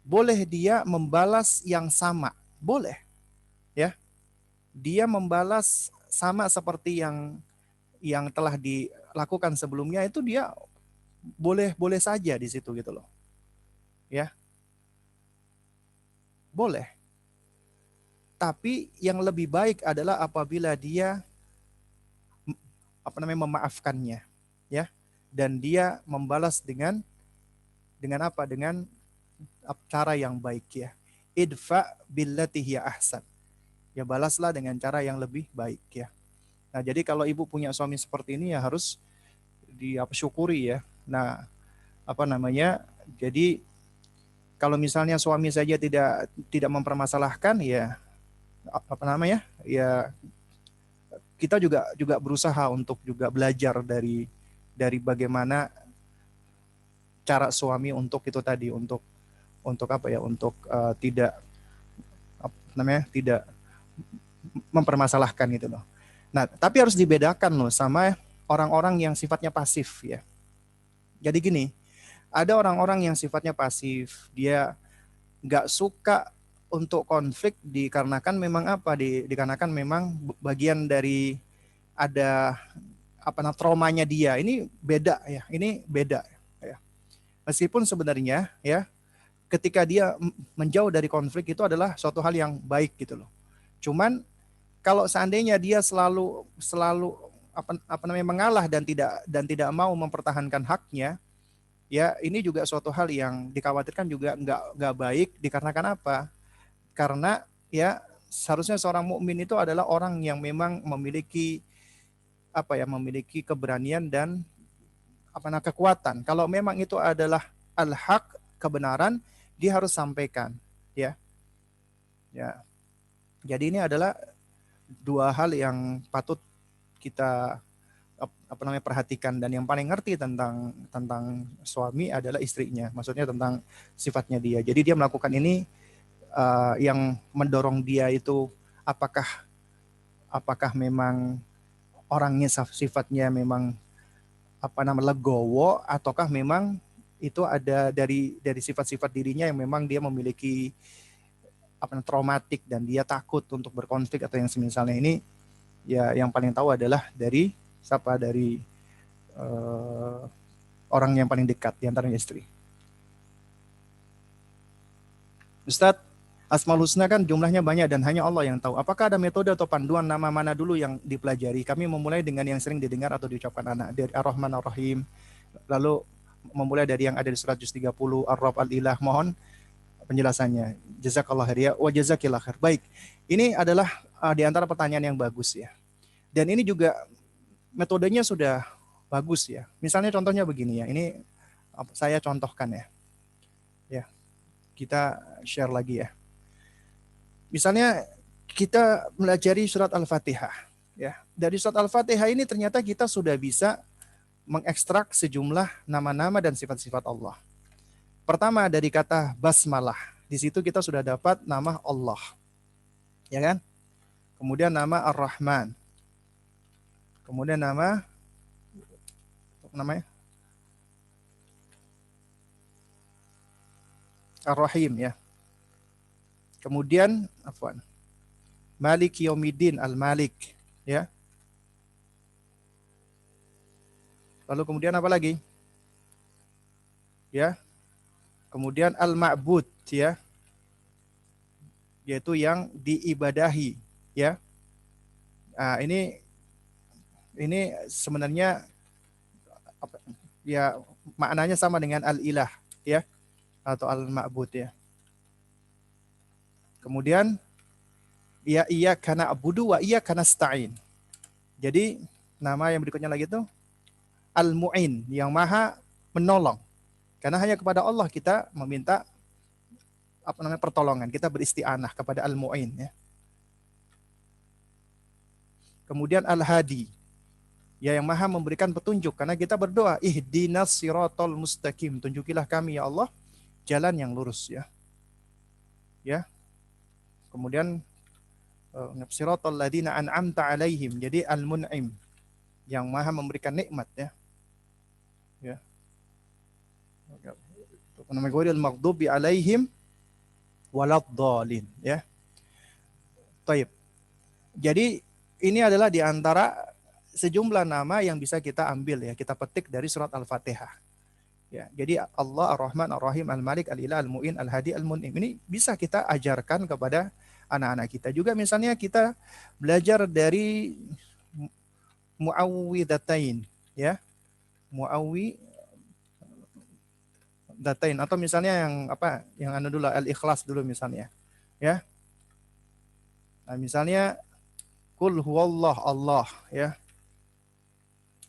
[SPEAKER 1] boleh dia membalas yang sama, boleh ya. Dia membalas sama seperti yang telah dilakukan sebelumnya itu dia boleh boleh saja di situ gitu loh. Ya, boleh. Tapi yang lebih baik adalah apabila dia apa namanya memaafkannya, ya. Dan dia membalas dengan apa? Dengan cara yang baik ya. Idfa billati hiya ahsan. Ya balaslah dengan cara yang lebih baik ya. Nah, jadi kalau ibu punya suami seperti ini ya harus disyukuri ya. Nah, apa namanya? Jadi kalau misalnya suami saja tidak mempermasalahkan ya apa namanya? Ya kita juga berusaha untuk juga belajar dari bagaimana cara suami untuk itu tadi untuk apa ya? Untuk tidak apa namanya? Tidak mempermasalahkan gitu loh. Nah, tapi harus dibedakan loh sama orang-orang yang sifatnya pasif ya. Jadi gini, ada orang-orang yang sifatnya pasif, dia nggak suka untuk konflik dikarenakan memang apa? Dikarenakan memang bagian dari ada apa namanya traumanya dia. Ini beda ya, ini beda ya. Meskipun sebenarnya ya, ketika dia menjauh dari konflik itu adalah suatu hal yang baik gitu loh. Cuman kalau seandainya dia selalu selalu apa namanya mengalah dan tidak mau mempertahankan haknya, ya ini juga suatu hal yang dikhawatirkan juga nggak baik dikarenakan apa? Karena ya seharusnya seorang mukmin itu adalah orang yang memang memiliki apa ya memiliki keberanian dan apa namanya kekuatan. Kalau memang itu adalah al-haq kebenaran, dia harus sampaikan, ya. Ya. Jadi ini adalah dua hal yang patut kita apa namanya perhatikan dan yang paling ngerti tentang tentang suami adalah istrinya. Maksudnya tentang sifatnya dia. Jadi dia melakukan ini yang mendorong dia itu apakah apakah memang orangnya sifatnya memang apa namanya legowo ataukah memang itu ada dari sifat-sifat dirinya yang memang dia memiliki apa traumatik dan dia takut untuk berkonflik atau yang semisalnya ini ya yang paling tahu adalah dari siapa dari orang yang paling dekat di antara istri. Ustadz, Asmaul Husna kan jumlahnya banyak dan hanya Allah yang tahu. Apakah ada metode atau panduan nama mana dulu yang dipelajari? Kami memulai dengan yang sering didengar atau diucapkan anak dari Ar-Rahman Ar-Rahim. Lalu memulai dari yang ada di surat Juz 30 Ar-Rabb Al-Ilah. Mohon penjelasannya. Jazakallah khair ya wa jazakillah khair. Baik. Ini adalah di antara pertanyaan yang bagus ya. Dan ini juga metodenya sudah bagus ya. Misalnya contohnya begini ya. Ini Saya contohkan ya. Ya, kita share lagi ya. Misalnya kita melajari surat Al-Fatihah. Ya, dari surat Al-Fatihah ini ternyata kita sudah bisa mengekstrak sejumlah nama-nama dan sifat-sifat Allah. Pertama dari kata basmalah. Di situ kita sudah dapat nama Allah. Ya kan? Kemudian nama Ar-Rahman. Kemudian namanya Ar-Rahim ya. Kemudian Malik Yaumiddin, Al-Malik ya. Lalu kemudian apa lagi? Ya. Kemudian Al-Ma'bud ya. Yaitu yang diibadahi ya. Nah, ini sebenarnya ya maknanya sama dengan Al-Ilah ya atau Al-Ma'bud ya. Kemudian ya iyyaka na'budu wa iyyaka nasta'in. Jadi nama yang berikutnya lagi itu Al-Mu'in, yang maha menolong. Karena hanya kepada Allah kita meminta pertolongan, kita beristi'anah kepada Al-Mu'in ya. Kemudian Al-Hadi, ya yang maha memberikan petunjuk, karena kita berdoa ihdinas siratal mustaqim, tunjukilah kami ya Allah jalan yang lurus ya. Ya. Kemudian siratal ladzina an'amta alaihim, jadi Al-Mun'im, yang maha memberikan nikmat ya. Ya. Nama ghairil maghdubi alaihim waladhdallin ya. Baik. Jadi ini adalah di antara sejumlah nama yang bisa kita ambil ya, kita petik dari surat Al-Fatihah. Ya, jadi Allah Ar-Rahman Ar-Rahim Al-Malik Al-Ilah Al-Mu'in Al-Hadi Al-Mun'im ini bisa kita ajarkan kepada anak-anak kita. Juga misalnya kita belajar dari Muawwidhatain ya. Muawwidhatain atau misalnya yang dulu Al-Ikhlas dulu misalnya. Ya. Nah, misalnya Qul huwallah Allah ya.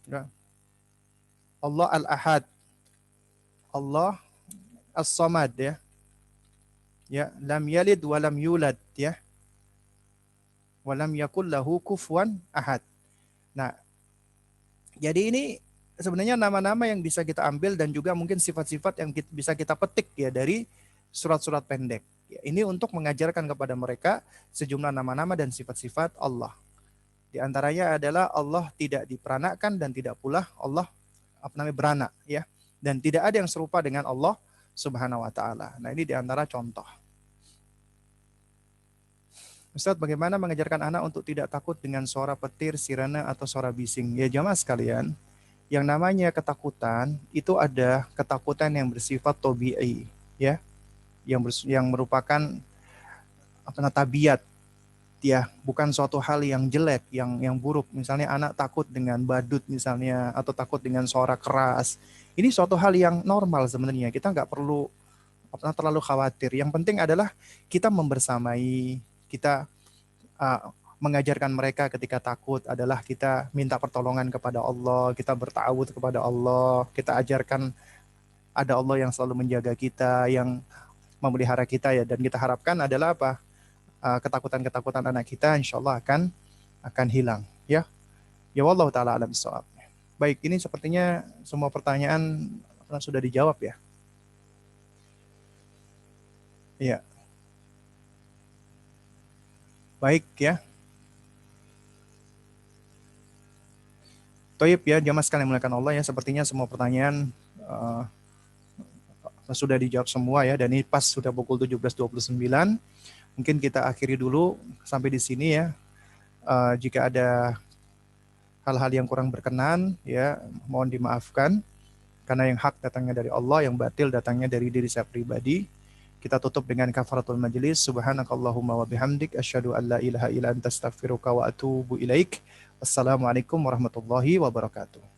[SPEAKER 1] Ya. Allah Al-Ahad. Allah As-Samad ya. Ya, lam yalid wa lam yulad ya. Wa lam yakul lahu kufuwan ahad. Nah, jadi ini sebenarnya nama-nama yang bisa kita ambil dan juga mungkin sifat-sifat yang bisa kita petik ya dari surat-surat pendek. Ya, ini untuk mengajarkan kepada mereka sejumlah nama-nama dan sifat-sifat Allah. Di antaranya adalah Allah tidak diperanakkan dan tidak pula Allah beranak ya. Dan tidak ada yang serupa dengan Allah Subhanahu wa taala. Nah, ini di antara contoh. Ustaz, bagaimana mengajarkan anak untuk tidak takut dengan suara petir, sirena atau suara bising? Ya jamaah sekalian, yang namanya ketakutan itu ada ketakutan yang bersifat tabi'i ya. Yang merupakan tabiat ya, bukan suatu hal yang jelek, yang buruk. Misalnya anak takut dengan badut misalnya, atau takut dengan suara keras. Ini suatu hal yang normal sebenarnya. Kita nggak perlu terlalu khawatir. Yang penting adalah kita membersamai, kita mengajarkan mereka ketika takut adalah kita minta pertolongan kepada Allah, kita bertawud kepada Allah, kita ajarkan ada Allah yang selalu menjaga kita, yang memelihara kita ya, dan kita harapkan adalah ketakutan-ketakutan anak kita insya Allah akan hilang ya. Ya wallahu taala alam bissawab. Baik, ini sepertinya semua pertanyaan sudah dijawab ya. Iya. Baik ya. Toib ya, jamaah sekalian dimuliakan Allah ya, sepertinya semua pertanyaan sudah dijawab semua ya, dan ini pas sudah pukul 17.29. Mungkin kita akhiri dulu sampai di sini ya. Jika ada hal-hal yang kurang berkenan ya, mohon dimaafkan, karena yang hak datangnya dari Allah, yang batil datangnya dari diri saya pribadi. Kita tutup dengan kafaratul majlis. Subhanakallahumma wa bihamdik asyhadu an la ilaha illa anta astaghfiruka wa atubu ilaik. Wassalamualaikum warahmatullahi wabarakatuh.